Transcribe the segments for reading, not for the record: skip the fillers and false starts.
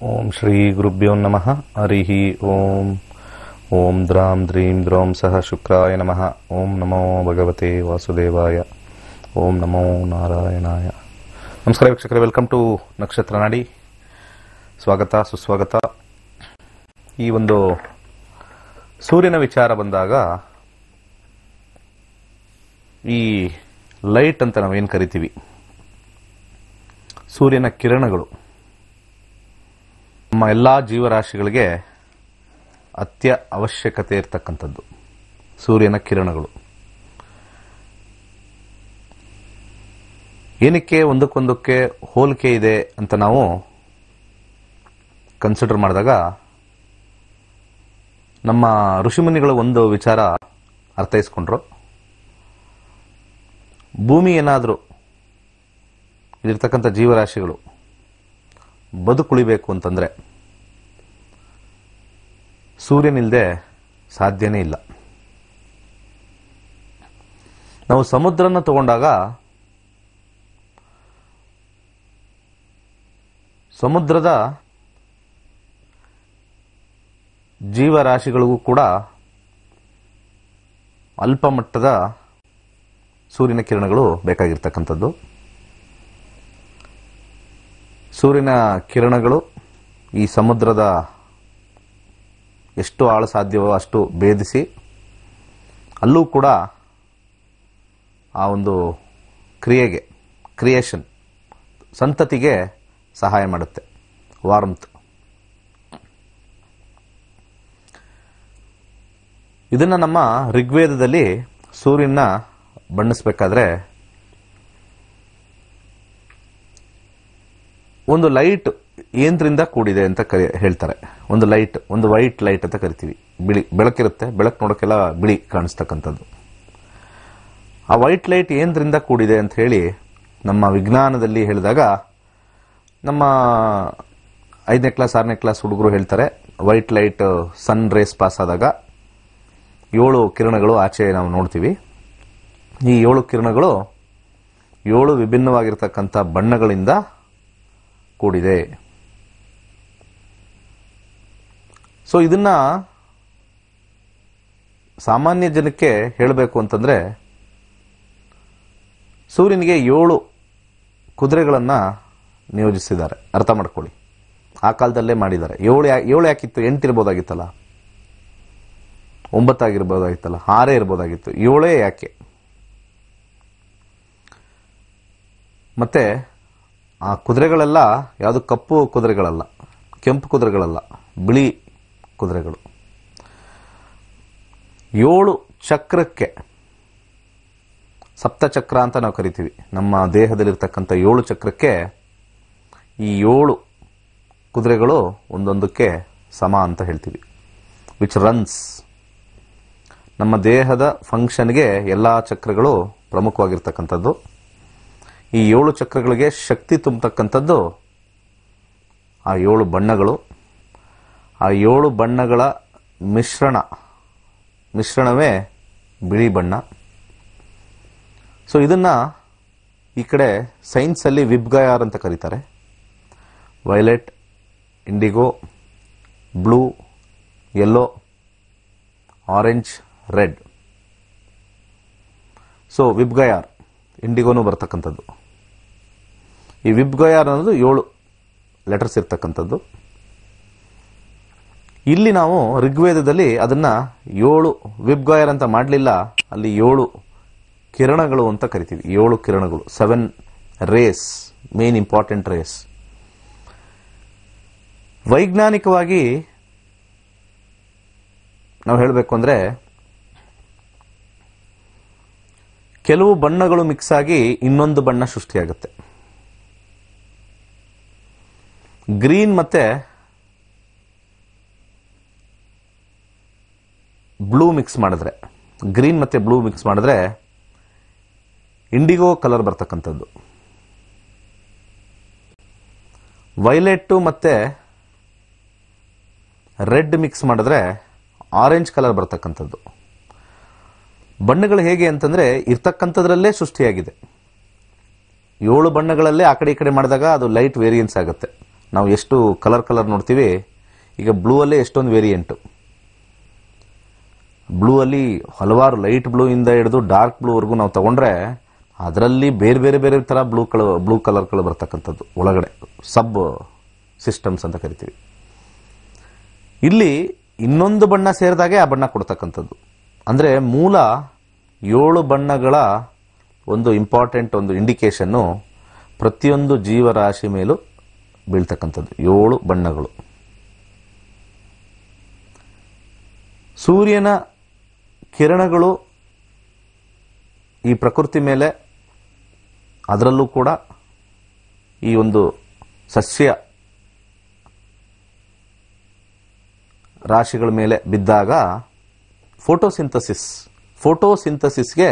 ಓಂ ಶ್ರೀ ಗುರುಭ್ಯೋ ನಮಃ. ಹರಿಃ ಓಂ. ಓಂ ದ್ರಾಂ ದ್ರೀಂ ದ್ರೌಂ ಸಹ ಶುಕ್ರಾಯ ನಮಃ. ಓಂ ನಮೋ ಭಗವತೆ ವಾಸುದೇವಾಯ. ಓಂ ನಮೋ ನಾರಾಯಣಾಯ. ನಮಸ್ಕಾರ ವೀಕ್ಷಕರೇ, ವೆಲ್ಕಮ್ ಟು ನಕ್ಷತ್ರ ನಾಡಿ. ಸ್ವಾಗತ ಸುಸ್ವಾಗತ. ಈ ಒಂದು ಸೂರ್ಯನ ವಿಚಾರ ಬಂದಾಗ ಈ ಲೈಟ್ ಅಂತ ನಾವೇನು ಕರಿತೀವಿ, ಸೂರ್ಯನ ಕಿರಣಗಳು ನಮ್ಮ ಎಲ್ಲ ಜೀವರಾಶಿಗಳಿಗೆ ಅವಶ್ಯಕತೆ ಇರತಕ್ಕಂಥದ್ದು. ಸೂರ್ಯನ ಕಿರಣಗಳು ಏನಕ್ಕೆ ಒಂದಕ್ಕೊಂದಕ್ಕೆ ಹೋಲಿಕೆ ಇದೆ ಅಂತ ನಾವು ಕನ್ಸಿಡರ್ ಮಾಡಿದಾಗ ನಮ್ಮ ಋಷಿಮುನಿಗಳು ಒಂದು ವಿಚಾರ ಅರ್ಥೈಸ್ಕೊಂಡ್ರು. ಭೂಮಿ ಏನಾದರೂ ಇಲ್ಲಿರ್ತಕ್ಕಂಥ ಜೀವರಾಶಿಗಳು ಬದುಕುಳಿಬೇಕು ಅಂತಂದ್ರೆ ಸೂರ್ಯನಿಲ್ಲದೆ ಸಾಧ್ಯನೇ ಇಲ್ಲ. ನಾವು ಸಮುದ್ರನ ತಗೊಂಡಾಗ ಸಮುದ್ರದ ಜೀವರಾಶಿಗಳಿಗೂ ಕೂಡ ಅಲ್ಪ ಮಟ್ಟದ ಸೂರ್ಯನ ಕಿರಣಗಳು ಬೇಕಾಗಿರ್ತಕ್ಕಂಥದ್ದು. ಸೂರ್ಯನ ಕಿರಣಗಳು ಈ ಸಮುದ್ರದ ಎಷ್ಟು ಆಳ ಸಾಧ್ಯವೋ ಅಷ್ಟು ಭೇದಿಸಿ ಅಲ್ಲೂ ಕೂಡ ಆ ಒಂದು ಕ್ರಿಯೇಷನ್ ಸಂತತಿಗೆ ಸಹಾಯ ಮಾಡುತ್ತೆ. ವಾರ್ಮ್ತ್ ಇದನ್ನ ನಮ್ಮ ಋಗ್ವೇದದಲ್ಲಿ ಸೂರ್ಯನ ಬಣ್ಣಿಸಬೇಕಾದ್ರೆ ಒಂದು ಲೈಟ್ ಏನ್ರಿಂದ ಕೂಡಿದೆ ಅಂತ ಹೇಳ್ತಾರೆ. ಒಂದು ಲೈಟ್, ಒಂದು ವೈಟ್ ಲೈಟ್ ಅಂತ ಕರಿತೀವಿ. ಬೆಳಕಿರುತ್ತೆ, ಬೆಳಕು ನೋಡೋಕೆಲ್ಲ ಬಿಳಿ ಕಾಣಿಸ್ತಕ್ಕಂಥದ್ದು. ಆ ವೈಟ್ ಲೈಟ್ ಏನ್ರಿಂದ ಕೂಡಿದೆ ಅಂತ ಹೇಳಿ ನಮ್ಮ ವಿಜ್ಞಾನದಲ್ಲಿ ಹೇಳಿದಾಗ ನಮ್ಮ 5ನೇ ಕ್ಲಾಸ್ 6ನೇ ಕ್ಲಾಸ್ ಹುಡುಗರು ಹೇಳ್ತಾರೆ, white light sun rays pass ಆದಾಗ 7 ಕಿರಣಗಳು ಆಚೆ ನಾವು ನೋಡ್ತೀವಿ. ಈ 7 ಕಿರಣಗಳು 7 ವಿಭಿನ್ನವಾಗಿರ್ತಕ್ಕಂಥ ಬಣ್ಣಗಳಿಂದ ಕೂಡಿದೆ. ಸೊ ಇದನ್ನ ಸಾಮಾನ್ಯ ಜನಕ್ಕೆ ಹೇಳಬೇಕು ಅಂತಂದ್ರೆ, ಸೂರ್ಯನಿಗೆ 7 ಕುದುರೆಗಳನ್ನ ನಿಯೋಜಿಸಿದ್ದಾರೆ. ಅರ್ಥ ಮಾಡ್ಕೊಳ್ಳಿ, ಆ ಕಾಲದಲ್ಲೇ ಮಾಡಿದ್ದಾರೆ. 7 ಯಾಕಿತ್ತು? 8 ಇರ್ಬೋದಾಗಿತ್ತಲ್ಲ, 9 ಆಗಿರ್ಬೋದಾಗಿತ್ತಲ್ಲ, 6 ಇರ್ಬೋದಾಗಿತ್ತು, 7 ಯಾಕೆ? ಮತ್ತೆ ಆ ಕುದುರೆಗಳೆಲ್ಲ ಯಾವುದು ಕಪ್ಪು ಕುದುರೆಗಳಲ್ಲ, ಕೆಂಪು ಕುದುರೆಗಳಲ್ಲ, ಬಿಳಿ ಕುದುರೆಗಳು. 7 ಚಕ್ರಕ್ಕೆ, ಸಪ್ತಚಕ್ರ ಅಂತ ನಾವು ಕರಿತೀವಿ, ನಮ್ಮ ದೇಹದಲ್ಲಿರ್ತಕ್ಕಂಥ 7 ಚಕ್ರಕ್ಕೆ ಈ 7 ಕುದುರೆಗಳು ಒಂದೊಂದಕ್ಕೆ ಸಮ ಅಂತ ಹೇಳ್ತೀವಿ. ವಿಚ್ ರನ್ಸ್, ನಮ್ಮ ದೇಹದ ಫಂಕ್ಷನ್ಗೆ ಎಲ್ಲ ಚಕ್ರಗಳು ಪ್ರಮುಖವಾಗಿರ್ತಕ್ಕಂಥದ್ದು. ಈ 7 ಚಕ್ರಗಳಿಗೆ ಶಕ್ತಿ ತುಂಬತಕ್ಕಂಥದ್ದು ಆ 7 ಬಣ್ಣಗಳು. ಆ 7 ಬಣ್ಣಗಳ ಮಿಶ್ರಣವೇ ಬಿಳಿ ಬಣ್ಣ. ಸೊ ಇದನ್ನ ಈ ಕಡೆ ಸೈನ್ಸ್ ಅಲ್ಲಿ ವಿಬ್ಗಯಾರ್ ಅಂತ ಕರೀತಾರೆ. Violet, indigo, blue, yellow, orange, red. So VIBGYOR, ಇಂಡಿಗೋನು ಬರ್ತಕ್ಕಂಥದ್ದು. ಈ ವಿಬ್ಗಯಾರ್ ಅನ್ನೋದು 7 ಲೆಟರ್ಸ್ ಇರ್ತಕ್ಕಂಥದ್ದು. ಇಲ್ಲಿ ನಾವು ಋಗ್ವೇದದಲ್ಲಿ ಅದನ್ನ 7 ವಿಬ್ಗಯಾರ್ ಅಂತ ಮಾಡಲಿಲ್ಲ, ಅಲ್ಲಿ 7 ಕಿರಣಗಳು ಅಂತ ಕರಿತೀವಿ. 7 ಕಿರಣಗಳು, 7 ರೇಸ್, ಮೇನ್ ಇಂಪಾರ್ಟೆಂಟ್ ರೇಸ್. ವೈಜ್ಞಾನಿಕವಾಗಿ ನಾವು ಹೇಳಬೇಕು ಅಂದ್ರೆ, ಕೆಲವು ಬಣ್ಣಗಳು ಮಿಕ್ಸ್ ಆಗಿ ಇನ್ನೊಂದು ಬಣ್ಣ ಸೃಷ್ಟಿಯಾಗುತ್ತೆ. ಗ್ರೀನ್ ಮತ್ತೆ ಬ್ಲೂ ಮಿಕ್ಸ್ ಮಾಡಿದ್ರೆ ಇಂಡಿಗೋ ಕಲರ್ ಬರ್ತಕ್ಕಂಥದ್ದು. ವೈಲೆಟ್ ಮತ್ತೆ ರೆಡ್ ಮಿಕ್ಸ್ ಮಾಡಿದ್ರೆ ಆರೆಂಜ್ ಕಲರ್ ಬರ್ತಕ್ಕಂಥದ್ದು. ಬಣ್ಣಗಳು ಹೇಗೆ ಅಂತಂದ್ರೆ ಇರ್ತಕ್ಕಂಥದ್ರಲ್ಲೇ ಸೃಷ್ಟಿಯಾಗಿದೆ. 7 ಬಣ್ಣಗಳಲ್ಲೇ ಆ ಕಡೆ ಈ ಕಡೆ ಮಾಡಿದಾಗ ಅದು ಲೈಟ್ ವೇರಿಯನ್ಸ್ ಆಗುತ್ತೆ. ನಾವು ಎಷ್ಟು ಕಲರ್ ನೋಡ್ತೀವಿ. ಈಗ ಬ್ಲೂ ಅಲ್ಲೇ ಎಷ್ಟೊಂದು ವೇರಿಯಂಟು. ಬ್ಲೂ ಅಲ್ಲಿ ಹಲವಾರು ಲೈಟ್ ಬ್ಲೂ ಇಂದ ಹಿಡಿದು ಡಾರ್ಕ್ ಬ್ಲೂವರೆಗೂ ನಾವು ತಗೊಂಡ್ರೆ ಅದರಲ್ಲಿ ಬೇರೆ ತರ ಬ್ಲೂ ಕಲರ್ಗಳು ಬರ್ತಕ್ಕಂಥದ್ದು ಒಳಗಡೆ ಸಬ್ ಸಿಸ್ಟಮ್ಸ್ ಅಂತ ಕರಿತೀವಿ. ಇಲ್ಲಿ ಇನ್ನೊಂದು ಬಣ್ಣ ಸೇರಿದಾಗೆ ಆ ಬಣ್ಣ ಕೊಡ್ತಕ್ಕಂಥದ್ದು. ಅಂದರೆ ಮೂಲ 7 ಬಣ್ಣಗಳ ಒಂದು ಇಂಪಾರ್ಟೆಂಟ್ ಒಂದು ಇಂಡಿಕೇಶನ್ನು ಪ್ರತಿಯೊಂದು ಜೀವರಾಶಿ ಮೇಲೂ ಬೀಳ್ತಕ್ಕಂಥದ್ದು. 7 ಬಣ್ಣಗಳು. ಸೂರ್ಯನ ಕಿರಣಗಳು ಈ ಪ್ರಕೃತಿ ಮೇಲೆ, ಅದರಲ್ಲೂ ಕೂಡ ಈ ಒಂದು ಸಸ್ಯ ರಾಶಿಗಳ ಮೇಲೆ ಬಿದ್ದಾಗ ಫೋಟೋಸಿಂಥಸಿಸ್ಗೆ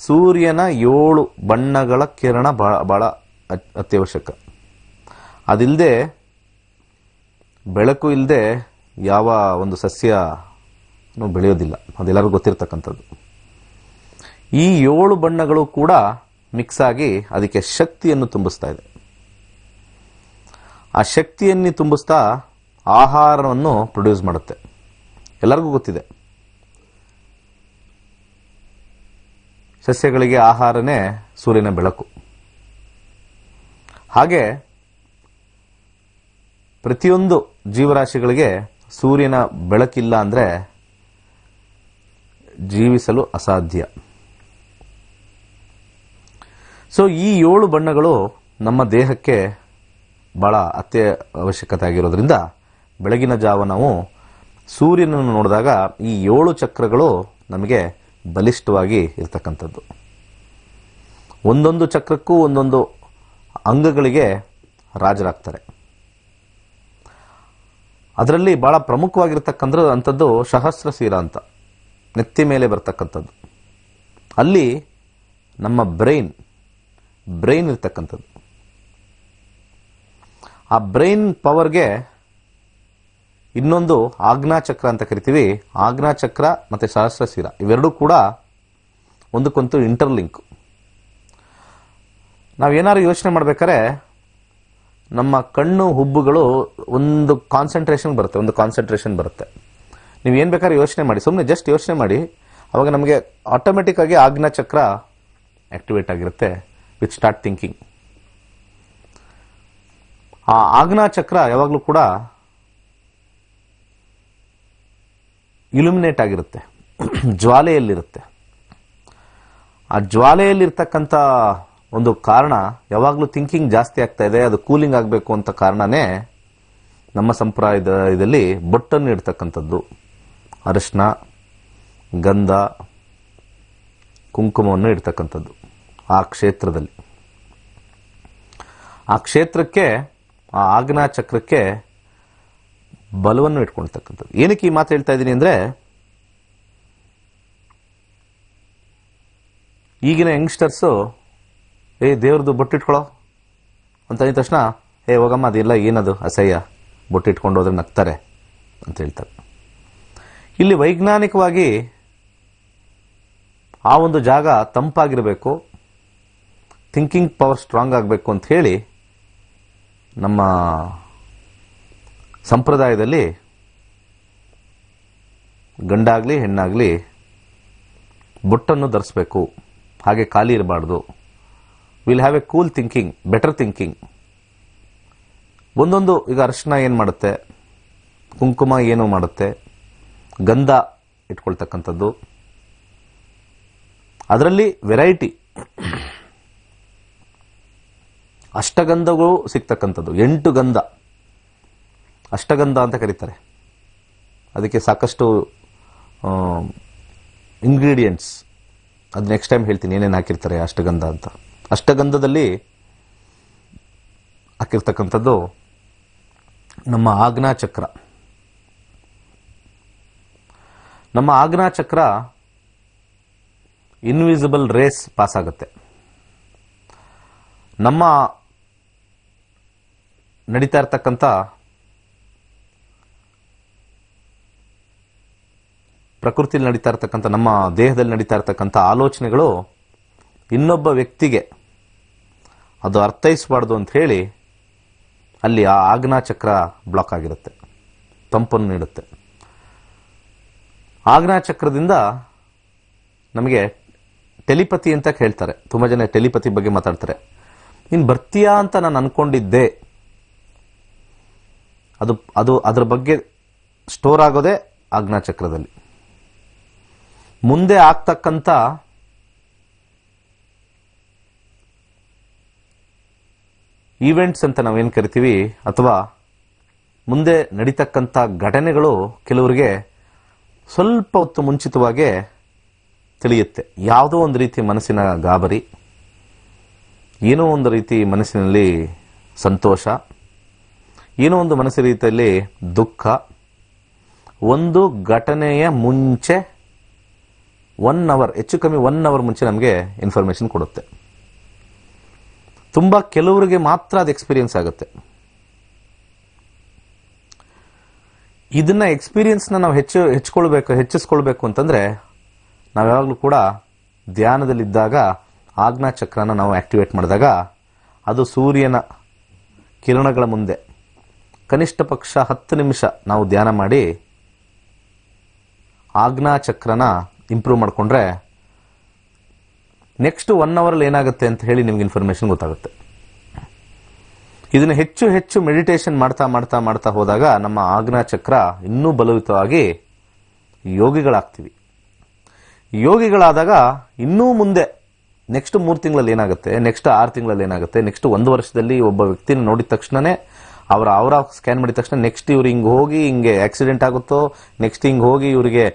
ಸೂರ್ಯನ 7 ಬಣ್ಣಗಳ ಕಿರಣ ಬಹಳ ಅತ್ಯವಶ್ಯಕ. ಅದಿಲ್ಲದೆ, ಬೆಳಕು ಇಲ್ಲದೆ ಯಾವ ಒಂದು ಸಸ್ಯ ಬೆಳೆಯೋದಿಲ್ಲ. ಅದೆಲ್ಲರಿಗೂ ಗೊತ್ತಿರ್ತಕ್ಕಂಥದ್ದು. ಈ 7 ಬಣ್ಣಗಳು ಕೂಡ ಮಿಕ್ಸ್ ಆಗಿ ಅದಕ್ಕೆ ಶಕ್ತಿಯನ್ನು ತುಂಬಿಸ್ತಾ ಇದೆ. ಆ ಶಕ್ತಿಯನ್ನು ತುಂಬಿಸ್ತಾ ಆಹಾರವನ್ನು ಪ್ರೊಡ್ಯೂಸ್ ಮಾಡುತ್ತೆ. ಎಲ್ಲರಿಗೂ ಗೊತ್ತಿದೆ, ಸಸ್ಯಗಳಿಗೆ ಆಹಾರನೇ ಸೂರ್ಯನ ಬೆಳಕು. ಹಾಗೆ ಪ್ರತಿಯೊಂದು ಜೀವರಾಶಿಗಳಿಗೆ ಸೂರ್ಯನ ಬೆಳಕಿಲ್ಲ ಅಂದರೆ ಜೀವಿಸಲು ಅಸಾಧ್ಯ. ಸೊ ಈ 7 ಬಣ್ಣಗಳು ನಮ್ಮ ದೇಹಕ್ಕೆ ಬಹಳ ಅತ್ಯವಶ್ಯಕತೆ ಆಗಿರೋದ್ರಿಂದ ಬೆಳಗಿನ ಜಾವ ನಾವು ಸೂರ್ಯನನ್ನು ನೋಡಿದಾಗ ಈ 7 ಚಕ್ರಗಳು ನಮಗೆ ಬಲಿಷ್ಠವಾಗಿ ಇರ್ತಕ್ಕಂಥದ್ದು. ಒಂದೊಂದು ಚಕ್ರಕ್ಕೂ ಒಂದೊಂದು ಅಂಗಗಳಿಗೆ ರಾಜರಾಗ್ತಾರೆ. ಅದರಲ್ಲಿ ಬಹಳ ಪ್ರಮುಖವಾಗಿರ್ತಕ್ಕಂಥದ್ದು ಸಹಸ್ರಶಿರ ಅಂತ, ನೆತ್ತಿ ಮೇಲೆ ಬರ್ತಕ್ಕಂಥದ್ದು. ಅಲ್ಲಿ ನಮ್ಮ ಬ್ರೈನ್ ಇರ್ತಕ್ಕಂಥದ್ದು. ಆ ಬ್ರೈನ್ ಪವರ್ಗೆ ಇನ್ನೊಂದು ಆಜ್ಞಾಚಕ್ರ ಅಂತ ಕರಿತೀವಿ. ಆಜ್ಞಾಚಕ್ರ ಮತ್ತು ಸಹಸ್ರಶಿರ ಇವೆರಡೂ ಕೂಡ ಒಂದಕ್ಕೊಂದು ಇಂಟರ್ಲಿಂಕ್. ನಾವೇನಾದ್ರು ಯೋಚನೆ ಮಾಡ್ಬೇಕಾದ್ರೆ ನಮ್ಮ ಕಣ್ಣು ಹುಬ್ಬುಗಳು ಒಂದು ಕಾನ್ಸಂಟ್ರೇಷನ್ ಬರುತ್ತೆ. ನೀವು ಏನು ಬೇಕಾದ್ರೆ ಯೋಚನೆ ಮಾಡಿ, ಸುಮ್ಮನೆ ಜಸ್ಟ್ ಯೋಚನೆ ಮಾಡಿ, ಅವಾಗ ನಮಗೆ ಆಟೋಮೆಟಿಕ್ ಆಗಿ ಆಜ್ಞಾಚಕ್ರ ಆಕ್ಟಿವೇಟ್ ಆಗಿರುತ್ತೆ. Which start thinking. ಆ ಆಜ್ಞಾಚಕ್ರ ಯಾವಾಗಲೂ ಕೂಡ ಇಲ್ಯುಮಿನೇಟ್ ಆಗಿರುತ್ತೆ, ಜ್ವಾಲೆಯಲ್ಲಿರುತ್ತೆ. ಆ ಜ್ವಾಲೆಯಲ್ಲಿರ್ತಕ್ಕಂಥ ಒಂದು ಕಾರಣ ಯಾವಾಗಲೂ ಥಿಂಕಿಂಗ್ ಜಾಸ್ತಿ ಆಗ್ತಾ ಇದೆ, ಅದು ಕೂಲಿಂಗ್ ಆಗಬೇಕು ಅಂತ ಕಾರಣನೇ ನಮ್ಮ ಸಂಪ್ರದಾಯದಲ್ಲಿ ಬೊಟ್ಟನ್ನು ಇಡ್ತಕ್ಕಂಥದ್ದು. ಅರಿಶಿನ, ಗಂಧ, ಕುಂಕುಮವನ್ನು ಇಡ್ತಕ್ಕಂಥದ್ದು ಆ ಕ್ಷೇತ್ರದಲ್ಲಿ. ಆ ಕ್ಷೇತ್ರಕ್ಕೆ, ಆ ಆಜ್ಞಾ ಚಕ್ರಕ್ಕೆ ಬಲವನ್ನು ಇಟ್ಕೊಳ್ತಕ್ಕಂಥದ್ದು. ಏನಕ್ಕೆ ಈ ಮಾತು ಹೇಳ್ತಾ ಇದ್ದೀನಿ ಅಂದರೆ, ಈಗಿನ ಯಂಗ್ಸ್ಟರ್ಸು ದೇವ್ರದ್ದು ಬೊಟ್ಟಿಟ್ಕೊಳ್ಳೋ ಅಂತ ಅಂದ ತಕ್ಷಣ ಹೋಗಮ್ಮ ಅದೆಲ್ಲ ಏನದು ಅಸಹ್ಯ, ಬೊಟ್ಟಿಟ್ಕೊಂಡು ಹೋದ್ರೆ ನಗ್ತಾರೆ ಅಂತ ಹೇಳ್ತಾರೆ. ಇಲ್ಲಿ ವೈಜ್ಞಾನಿಕವಾಗಿ ಆ ಒಂದು ಜಾಗ ತಂಪಾಗಿರಬೇಕು, ಥಿಂಕಿಂಗ್ ಪವರ್ ಸ್ಟ್ರಾಂಗ್ ಆಗಬೇಕು ಅಂತ ಹೇಳಿ ನಮ್ಮ ಸಂಪ್ರದಾಯದಲ್ಲಿ ಗಂಡಾಗಲಿ ಹೆಣ್ಣಾಗಲಿ ಬೊಟ್ಟನ್ನು ಧರಿಸಬೇಕು, ಹಾಗೆ ಖಾಲಿ ಇರಬಾರ್ದು. Will have A cool thinking, better thinking. ಒಂದೊಂದು, ಈಗ ಅರಿಶಿನ ಏನು ಮಾಡುತ್ತೆ, ಕುಂಕುಮ ಏನು ಮಾಡುತ್ತೆ, ಗಂಧ ಇಟ್ಕೊಳ್ತಕ್ಕಂಥದ್ದು, ಅದರಲ್ಲಿ ವೆರೈಟಿ ಅಷ್ಟಗಂಧಗಳು ಸಿಗ್ತಕ್ಕಂಥದ್ದು. 8 ಗಂಧ, ಅಷ್ಟಗಂಧ ಅಂತ ಕರೀತಾರೆ. ಅದಕ್ಕೆ ಸಾಕಷ್ಟು ಇಂಗ್ರೀಡಿಯೆಂಟ್ಸ್, ಅದು ನೆಕ್ಸ್ಟ್ ಟೈಮ್ ಹೇಳ್ತೀನಿ ಏನೇನು ಹಾಕಿರ್ತಾರೆ ಅಷ್ಟಗಂಧ ಅಂತ. ಅಷ್ಟಗಂಧದಲ್ಲಿ ಹಾಕಿರ್ತಕ್ಕಂಥದ್ದು ನಮ್ಮ ಆಜ್ಞಾಚಕ್ರ. ನಮ್ಮ ಆಜ್ಞಾಚಕ್ರ ಇನ್ವಿಸಿಬಲ್ ರೇಸ್ ಪಾಸ್ ಆಗುತ್ತೆ. ನಮ್ಮ ನಡೀತಾ ಇರ್ತಕ್ಕಂಥ ಪ್ರಕೃತಿಯಲ್ಲಿ ನಡೀತಾ ಇರ್ತಕ್ಕಂಥ, ನಮ್ಮ ದೇಹದಲ್ಲಿ ನಡೀತಾ ಇರ್ತಕ್ಕಂಥ ಆಲೋಚನೆಗಳು ಇನ್ನೊಬ್ಬ ವ್ಯಕ್ತಿಗೆ ಅದು ಅರ್ಥೈಸಬಾರ್ದು ಅಂತ ಹೇಳಿ ಅಲ್ಲಿ ಆ ಆಜ್ಞಾ ಚಕ್ರ ಬ್ಲಾಕ್ ಆಗಿರುತ್ತೆ, ತಂಪನ್ನು ನೀಡುತ್ತೆ. ಆಜ್ಞಾ ಚಕ್ರದಿಂದ ನಮಗೆ ಟೆಲಿಪತಿ ಅಂತ ಹೇಳ್ತಾರೆ. ತುಂಬಾ ಜನ ಟೆಲಿಪತಿ ಬಗ್ಗೆ ಮಾತಾಡ್ತಾರೆ. ನೀನು ಬರ್ತೀಯಾ ಅಂತ ನಾನು ಅನ್ಕೊಂಡಿದ್ದೆ, ಅದು ಅದರ ಬಗ್ಗೆ ಸ್ಟೋರ್ ಆಗೋದೇ ಆಜ್ಞಾ ಚಕ್ರದಲ್ಲಿ. ಮುಂದೆ ಆಗ್ತಕ್ಕಂಥ ಈವೆಂಟ್ಸ್ ಅಂತ ನಾವೇನು ಕರಿತೀವಿ, ಅಥವಾ ಮುಂದೆ ನಡೀತಕ್ಕಂಥ ಘಟನೆಗಳು ಕೆಲವರಿಗೆ ಸ್ವಲ್ಪ ಹೊತ್ತು ಮುಂಚಿತವಾಗೇ ತಿಳಿಯುತ್ತೆ. ಯಾವುದೋ ಒಂದು ರೀತಿ ಮನಸ್ಸಿನ ಗಾಬರಿ, ಏನೋ ಒಂದು ರೀತಿ ಮನಸ್ಸಿನಲ್ಲಿ ಸಂತೋಷ, ಏನೋ ಒಂದು ಮನಸ್ಸಿನ ರೀತಿಯಲ್ಲಿ ದುಃಖ, ಒಂದು ಘಟನೆಯ ಮುಂಚೆ 1 ಅವರ್, ಹೆಚ್ಚು ಕಮ್ಮಿ 1 ಅವರ್ ಮುಂಚೆ ನಮಗೆ ಇನ್ಫಾರ್ಮೇಶನ್ ಕೊಡುತ್ತೆ. ತುಂಬಾ ಕೆಲವರಿಗೆ ಮಾತ್ರ ಅದು ಎಕ್ಸ್ಪೀರಿಯನ್ಸ್ ಆಗುತ್ತೆ. ಇದನ್ನ ಎಕ್ಸ್ಪೀರಿಯನ್ಸ್ನ ನಾವು ಹೆಚ್ಚಿಸ್ಕೊಳ್ಬೇಕು ಅಂತಂದ್ರೆ ನಾವು ಯಾವಾಗಲೂ ಕೂಡ ಧ್ಯಾನದಲ್ಲಿದ್ದಾಗ ಆಜ್ಞಾ ಚಕ್ರನ ನಾವು ಆಕ್ಟಿವೇಟ್ ಮಾಡಿದಾಗ ಅದು ಸೂರ್ಯನ ಕಿರಣಗಳ ಮುಂದೆ ಕನಿಷ್ಠ ಪಕ್ಷ 10 ನಿಮಿಷ ನಾವು ಧ್ಯಾನ ಮಾಡಿ ಆಜ್ಞಾ ಚಕ್ರನ ಇಂಪ್ರೂವ್ ಮಾಡಿಕೊಂಡ್ರೆ ನೆಕ್ಸ್ಟ್ 1 ಅವರ್ ಏನಾಗುತ್ತೆ ಅಂತ ಹೇಳಿ ನಿಮ್ಗೆ ಇನ್ಫಾರ್ಮೇಶನ್ ಗೊತ್ತಾಗುತ್ತೆ. ಇದನ್ನ ಹೆಚ್ಚು ಹೆಚ್ಚು ಮೆಡಿಟೇಷನ್ ಮಾಡ್ತಾ ಮಾಡ್ತಾ ಮಾಡ್ತಾ ಹೋದಾಗ ನಮ್ಮ ಆಜ್ಞಾ ಚಕ್ರ ಇನ್ನೂ ಬಲಯುತವಾಗಿ ಯೋಗಿಗಳಾಗ್ತೀವಿ. ಯೋಗಿಗಳಾದಾಗ ಇನ್ನೂ ಮುಂದೆ ನೆಕ್ಸ್ಟ್ 3 ತಿಂಗಳಲ್ಲಿ ಏನಾಗುತ್ತೆ, ನೆಕ್ಸ್ಟ್ 6 ತಿಂಗಳಲ್ಲಿ ಏನಾಗುತ್ತೆ, ನೆಕ್ಸ್ಟ್ 1 ವರ್ಷದಲ್ಲಿ ಒಬ್ಬ ವ್ಯಕ್ತಿನ ನೋಡಿದ ತಕ್ಷಣನೇ ಅವರ ಸ್ಕ್ಯಾನ್ ಮಾಡಿದ ತಕ್ಷಣ ನೆಕ್ಸ್ಟ್ ಇವ್ರು ಹಿಂಗೆ ಹೋಗಿ ಹಿಂಗೆ ಆಕ್ಸಿಡೆಂಟ್ ಆಗುತ್ತೋ, ನೆಕ್ಸ್ಟ್ ಹಿಂಗೆ ಹೋಗಿ ಇವರಿಗೆ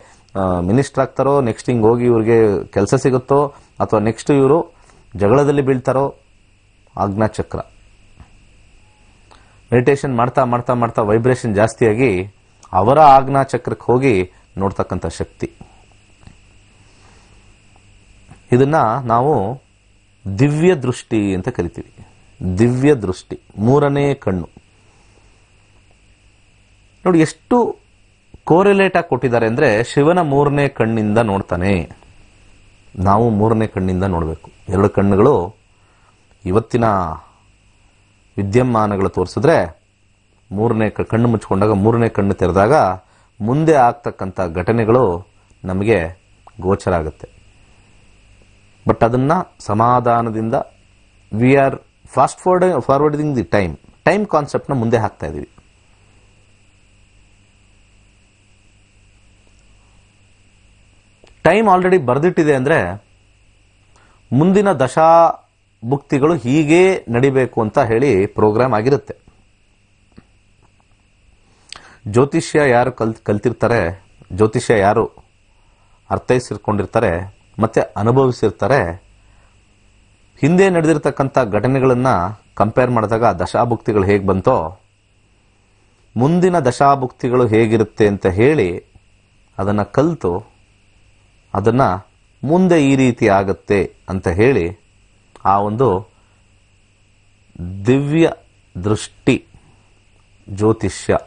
ಮಿನಿಸ್ಟರ್ ಆಗ್ತಾರೋ, ನೆಕ್ಸ್ಟ್ ಹಿಂಗೆ ಹೋಗಿ ಇವ್ರಿಗೆ ಕೆಲಸ ಸಿಗುತ್ತೋ, ಅಥವಾ ನೆಕ್ಸ್ಟ್ ಇವರು ಜಗಳದಲ್ಲಿ ಬೀಳ್ತಾರೋ. ಆಜ್ಞಾ ಚಕ್ರ ಮೆಡಿಟೇಷನ್ ಮಾಡ್ತಾ ಮಾಡ್ತಾ ಮಾಡ್ತಾ ವೈಬ್ರೇಷನ್ ಜಾಸ್ತಿಯಾಗಿ ಅವರ ಆಜ್ಞಾ ಚಕ್ರಕ್ಕೆ ಹೋಗಿ ನೋಡ್ತಕ್ಕಂಥ ಶಕ್ತಿ. ಇದನ್ನ ನಾವು ದಿವ್ಯ ದೃಷ್ಟಿ ಅಂತ ಕರಿತೀವಿ. ದಿವ್ಯ ದೃಷ್ಟಿ, 3ನೇ ಕಣ್ಣು. ನೋಡಿ ಎಷ್ಟು ಕೋರಿಲೇಟ್ ಆಗಿ ಕೊಟ್ಟಿದ್ದಾರೆ ಅಂದ್ರೆ, ಶಿವನ 3ನೇ ಕಣ್ಣಿಂದ ನೋಡ್ತಾನೆ, ನಾವು 3ನೇ ಕಣ್ಣಿಂದ ನೋಡಬೇಕು. 2 ಕಣ್ಣುಗಳು ಇವತ್ತಿನ ವಿದ್ಯಮಾನಗಳು ತೋರಿಸಿದ್ರೆ 3ನೇ ಕಣ್ಣು ಮುಚ್ಚಿಕೊಂಡಾಗ 3ನೇ ಕಣ್ಣು ತೆರೆದಾಗ ಮುಂದೆ ಆಗ್ತಕ್ಕಂಥ ಘಟನೆಗಳು ನಮಗೆ ಗೋಚರ ಆಗುತ್ತೆ. ಬಟ್ ಅದನ್ನ ಸಮಾಧಾನದಿಂದ we are fast forwarding the time concept ನ ಮುಂದೆ ಹಾಕ್ತಾ ಇದೀವಿ. ಟೈಮ್ ಆಲ್ರೆಡಿ ಬರೆದಿಟ್ಟಿದೆ ಅಂದ್ರೆ ಮುಂದಿನ ದಶಾ ಭುಕ್ತಿಗಳು ಹೀಗೆ ನಡಿಬೇಕು ಅಂತ ಹೇಳಿ ಪ್ರೋಗ್ರಾಮ್ ಆಗಿರುತ್ತೆ. ಜ್ಯೋತಿಷ್ಯ ಯಾರು ಕಲ್ತಿರ್ತಾರೆ, ಜ್ಯೋತಿಷ್ಯ ಯಾರು ಅರ್ಥೈಸಿಕೊಂಡಿರ್ತಾರೆ ಮತ್ತೆ ಅನುಭವಿಸಿರ್ತಾರೆ, ಹಿಂದೆ ನಡೆದಿರ್ತಕ್ಕಂಥ ಘಟನೆಗಳನ್ನ ಕಂಪೇರ್ ಮಾಡಿದಾಗ ದಶಾಭುಕ್ತಿಗಳು ಹೇಗೆ ಬಂತೋ ಮುಂದಿನ ದಶಾಭುಕ್ತಿಗಳು ಹೇಗಿರುತ್ತೆ ಅಂತ ಹೇಳಿ ಅದನ್ನ ಕಲಿತು ಅದನ್ನ ಮುಂದೆ ಈ ರೀತಿ ಆಗುತ್ತೆ ಅಂತ ಹೇಳಿ ಆ ಒಂದು ದಿವ್ಯ ದೃಷ್ಟಿ ಜ್ಯೋತಿಷ್ಯ,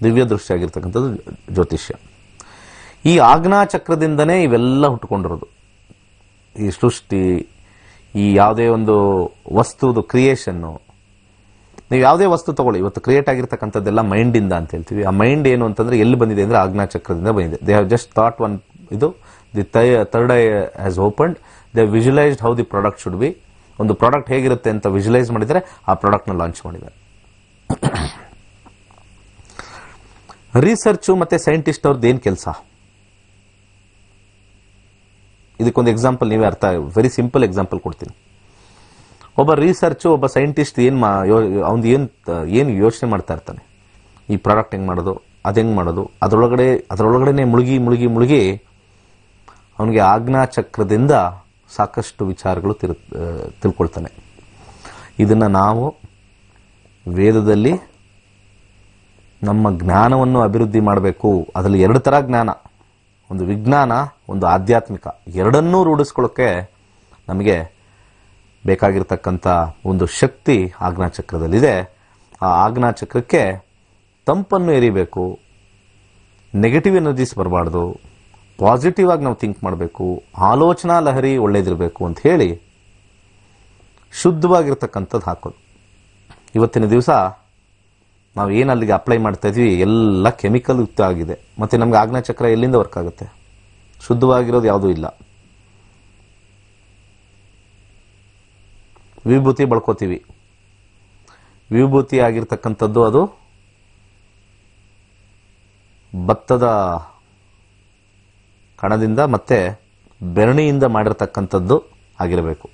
ದಿವ್ಯ ದೃಷ್ಟಿ ಆಗಿರ್ತಕ್ಕಂಥದ್ದು ಜ್ಯೋತಿಷ್ಯ. ಈ ಆಜ್ಞಾ ಚಕ್ರದಿಂದನೇ ಇವೆಲ್ಲ ಹುಟ್ಟುಕೊಂಡಿರೋದು. ಈ ಸೃಷ್ಟಿ, ಈ ಯಾವುದೇ ಒಂದು ವಸ್ತುದು ಕ್ರಿಯೇಷನ್ನು, ನೀವು ಯಾವುದೇ ವಸ್ತು ತಗೊಳ್ಳಿ, ಇವತ್ತು ಕ್ರಿಯೇಟ್ ಆಗಿರ್ತಕ್ಕಂಥದ್ದೆಲ್ಲ ಮೈಂಡಿಂದ ಅಂತ ಹೇಳ್ತೀವಿ. ಆ ಮೈಂಡ್ ಏನು ಅಂತಂದ್ರೆ ಎಲ್ಲಿ ಬಂದಿದೆ ಅಂದ್ರೆ ಆಜ್ಞಾ ಚಕ್ರದಿಂದ ಬಂದಿದೆ. They have just thought one, ಇದು the third eye has opened, they visualised how the product should be. ಒಂದು ಪ್ರಾಡಕ್ಟ್ ಹೇಗಿರುತ್ತೆ ಅಂತ ವಿಜುವಲೈಸ್ ಮಾಡಿದರೆ ಆ ಪ್ರಾಡಕ್ಟ್ ನ ಲಾಂಚ್ ಮಾಡಿದ್ದಾರೆ. ರಿಸರ್ಚ್ ಮತ್ತೆ ಸೈಂಟಿಸ್ಟ್ ಅವ್ರದ್ದು ಏನ್ ಕೆಲಸ, ಇದಕ್ಕೊಂದು ಎಕ್ಸಾಂಪಲ್ ನೀವೇ ಅರ್ಥ, ವೆರಿ ಸಿಂಪಲ್ ಎಕ್ಸಾಂಪಲ್ ಕೊಡ್ತೀನಿ. ಒಬ್ಬ ರಿಸರ್ಚ್, ಒಬ್ಬ ಸೈಂಟಿಸ್ಟ್ ಅವ್ನು ಏನ್ ಯೋಚನೆ ಮಾಡ್ತಾ ಇರ್ತಾನೆ, ಈ ಪ್ರಾಡಕ್ಟ್ ಹೆಂಗ್ ಮಾಡೋದು, ಅದ್ ಹೆಂಗ್ ಮಾಡೋದು, ಅದರೊಳಗಡೆನೆ ಮುಳುಗಿ ಮುಳುಗಿ ಮುಳುಗಿ ಅವನಿಗೆ ಆಜ್ಞಾ ಚಕ್ರದಿಂದ ಸಾಕಷ್ಟು ವಿಚಾರಗಳು ತಿಳ್ಕೊಳ್ತಾನೆ. ಇದನ್ನ ನಾವು ವೇದದಲ್ಲಿ ನಮ್ಮ ಜ್ಞಾನವನ್ನು ಅಭಿವೃದ್ಧಿ ಮಾಡಬೇಕು. ಅದರಲ್ಲಿ 2 ತರ ಜ್ಞಾನ, ಒಂದು ವಿಜ್ಞಾನ, ಒಂದು ಆಧ್ಯಾತ್ಮಿಕ, ಎರಡನ್ನೂ ರೂಢಿಸ್ಕೊಳ್ಳೋಕೆ ನಮಗೆ ಬೇಕಾಗಿರ್ತಕ್ಕಂಥ ಒಂದು ಶಕ್ತಿ ಆಜ್ಞಾ ಚಕ್ರದಲ್ಲಿದೆ. ಆ ಆಜ್ಞಾ ಚಕ್ರಕ್ಕೆ ತಂಪನ್ನು ಎರಿಬೇಕು, ನೆಗೆಟಿವ್ ಎನರ್ಜೀಸ್ ಬರಬಾರ್ದು, ಪಾಸಿಟಿವ್ ಆಗಿ ನಾವು ಥಿಂಕ್ ಮಾಡಬೇಕು, ಆಲೋಚನಾ ಲಹರಿ ಒಳ್ಳೇದಿರಬೇಕು ಅಂತ ಹೇಳಿ ಶುದ್ಧವಾಗಿರ್ತಕ್ಕಂಥದ್ದು ಹಾಕೋದು. ಇವತ್ತಿನ ದಿವಸ ನಾವು ಏನು ಅಲ್ಲಿಗೆ ಅಪ್ಲೈ ಮಾಡ್ತಾ ಇದ್ವಿ ಎಲ್ಲ ಕೆಮಿಕಲ್ ಯುಕ್ತ ಆಗಿದೆ. ಮತ್ತು ನಮ್ಗೆ ಆಜ್ಞಾಚಕ್ರ ಎಲ್ಲಿಂದ ವರ್ಕ್ ಆಗುತ್ತೆ? ಶುದ್ಧವಾಗಿರೋದು ಯಾವುದೂ ಇಲ್ಲ. ವಿಭೂತಿ ಬಳಕೋತೀವಿ. ವಿಭೂತಿ ಆಗಿರ್ತಕ್ಕಂಥದ್ದು ಅದು ಭತ್ತದ ಕಣದಿಂದ ಮತ್ತೆ ಬೆರಣಿಯಿಂದ ಮಾಡಿರ್ತಕ್ಕಂಥದ್ದು ಆಗಿರಬೇಕು.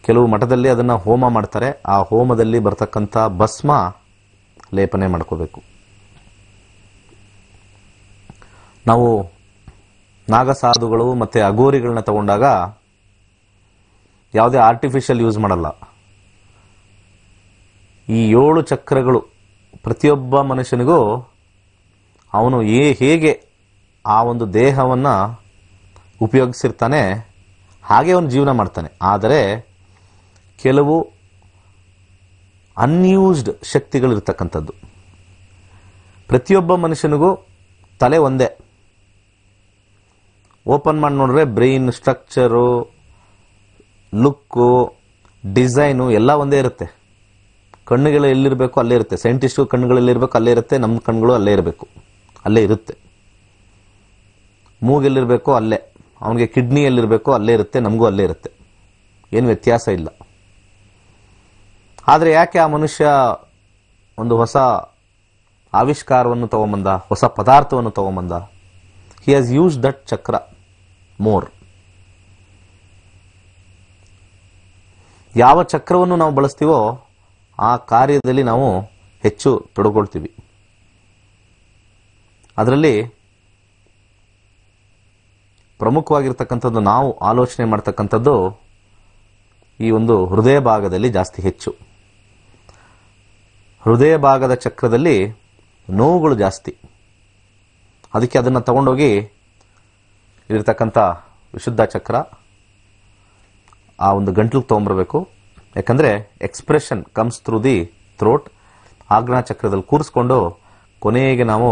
ಕೆಲವು ಮಠದಲ್ಲಿ ಅದನ್ನು ಹೋಮ ಮಾಡ್ತಾರೆ. ಆ ಹೋಮದಲ್ಲಿ ಬರ್ತಕ್ಕಂಥ ಭಸ್ಮ ಲೇಪನೆ ಮಾಡ್ಕೋಬೇಕು. ನಾವು ನಾಗಸಾಧುಗಳು ಮತ್ತು ಅಘೋರಿಗಳನ್ನ ತಗೊಂಡಾಗ ಯಾವುದೇ ಆರ್ಟಿಫಿಷಿಯಲ್ ಯೂಸ್ ಮಾಡಲ್ಲ. ಈ 7 ಚಕ್ರಗಳು ಪ್ರತಿಯೊಬ್ಬ ಮನುಷ್ಯನಿಗೂ ಅವನು ಹೇಗೆ ಆ ಒಂದು ದೇಹವನ್ನು ಉಪಯೋಗಿಸಿರ್ತಾನೆ ಹಾಗೆ ಅವನು ಜೀವನ ಮಾಡ್ತಾನೆ. ಆದರೆ ಕೆಲವು ಅನ್ಯೂಸ್ಡ್ ಶಕ್ತಿಗಳಿರ್ತಕ್ಕಂಥದ್ದು. ಪ್ರತಿಯೊಬ್ಬ ಮನುಷ್ಯನಿಗೂ ತಲೆ ಒಂದೇ. ಓಪನ್ ಮಾಡಿ ನೋಡ್ರೆ ಬ್ರೈನ್ ಸ್ಟ್ರಕ್ಚರು, ಲುಕ್ಕು, ಡಿಸೈನು ಎಲ್ಲ ಒಂದೇ ಇರುತ್ತೆ. ಕಣ್ಣುಗಳು ಎಲ್ಲಿರಬೇಕು ಅಲ್ಲೇ ಇರುತ್ತೆ. ಸೈಂಟಿಸ್ಟು ಕಣ್ಣುಗಳಲ್ಲಿರಬೇಕು ಅಲ್ಲೇ ಇರುತ್ತೆ. ನಮ್ಮ ಕಣ್ಣುಗಳು ಅಲ್ಲೇ ಇರಬೇಕು, ಅಲ್ಲೇ ಇರುತ್ತೆ. ಮೂಗೆಲ್ಲಿರಬೇಕು ಅಲ್ಲೇ, ಅವನಿಗೆ ಕಿಡ್ನಿ ಎಲ್ಲಿರಬೇಕು ಅಲ್ಲೇ ಇರುತ್ತೆ, ನಮಗೂ ಅಲ್ಲೇ ಇರುತ್ತೆ. ಏನು ವ್ಯತ್ಯಾಸ ಇಲ್ಲ. ಆದರೆ ಯಾಕೆ ಆ ಮನುಷ್ಯ ಒಂದು ಹೊಸ ಆವಿಷ್ಕಾರವನ್ನು ತಗೊಂಬಂದ, ಹೊಸ ಪದಾರ್ಥವನ್ನು ತಗೊಂಬಂದ? ಹಿ ಹ್ಯಾಸ್ ಯೂಸ್ ದಟ್ ಚಕ್ರ ಮೋರ್. ಯಾವ ಚಕ್ರವನ್ನು ನಾವು ಬಳಸ್ತೀವೋ ಆ ಕಾರ್ಯದಲ್ಲಿ ನಾವು ಹೆಚ್ಚು ತೊಡಗೊಳ್ತೀವಿ. ಅದರಲ್ಲಿ ಪ್ರಮುಖವಾಗಿರ್ತಕ್ಕಂಥದ್ದು ನಾವು ಆಲೋಚನೆ ಮಾಡ್ತಕ್ಕಂಥದ್ದು ಈ ಒಂದು ಹೃದಯ ಭಾಗದಲ್ಲಿ ಜಾಸ್ತಿ ಹೆಚ್ಚು. ಹೃದಯ ಭಾಗದ ಚಕ್ರದಲ್ಲಿ ನೋವುಗಳು ಜಾಸ್ತಿ. ಅದಕ್ಕೆ ಅದನ್ನು ತಗೊಂಡೋಗಿ ಇರತಕ್ಕಂಥ ವಿಶುದ್ಧ ಚಕ್ರ ಆ ಒಂದು ಗಂಟ್ಲಿಗೆ ತೊಗೊಂಬರ್ಬೇಕು. ಯಾಕಂದರೆ expression comes through the throat. Ajna ಚಕ್ರದಲ್ಲಿ ಕೂರಿಸ್ಕೊಂಡು ಕೊನೆಗೆ ನಾವು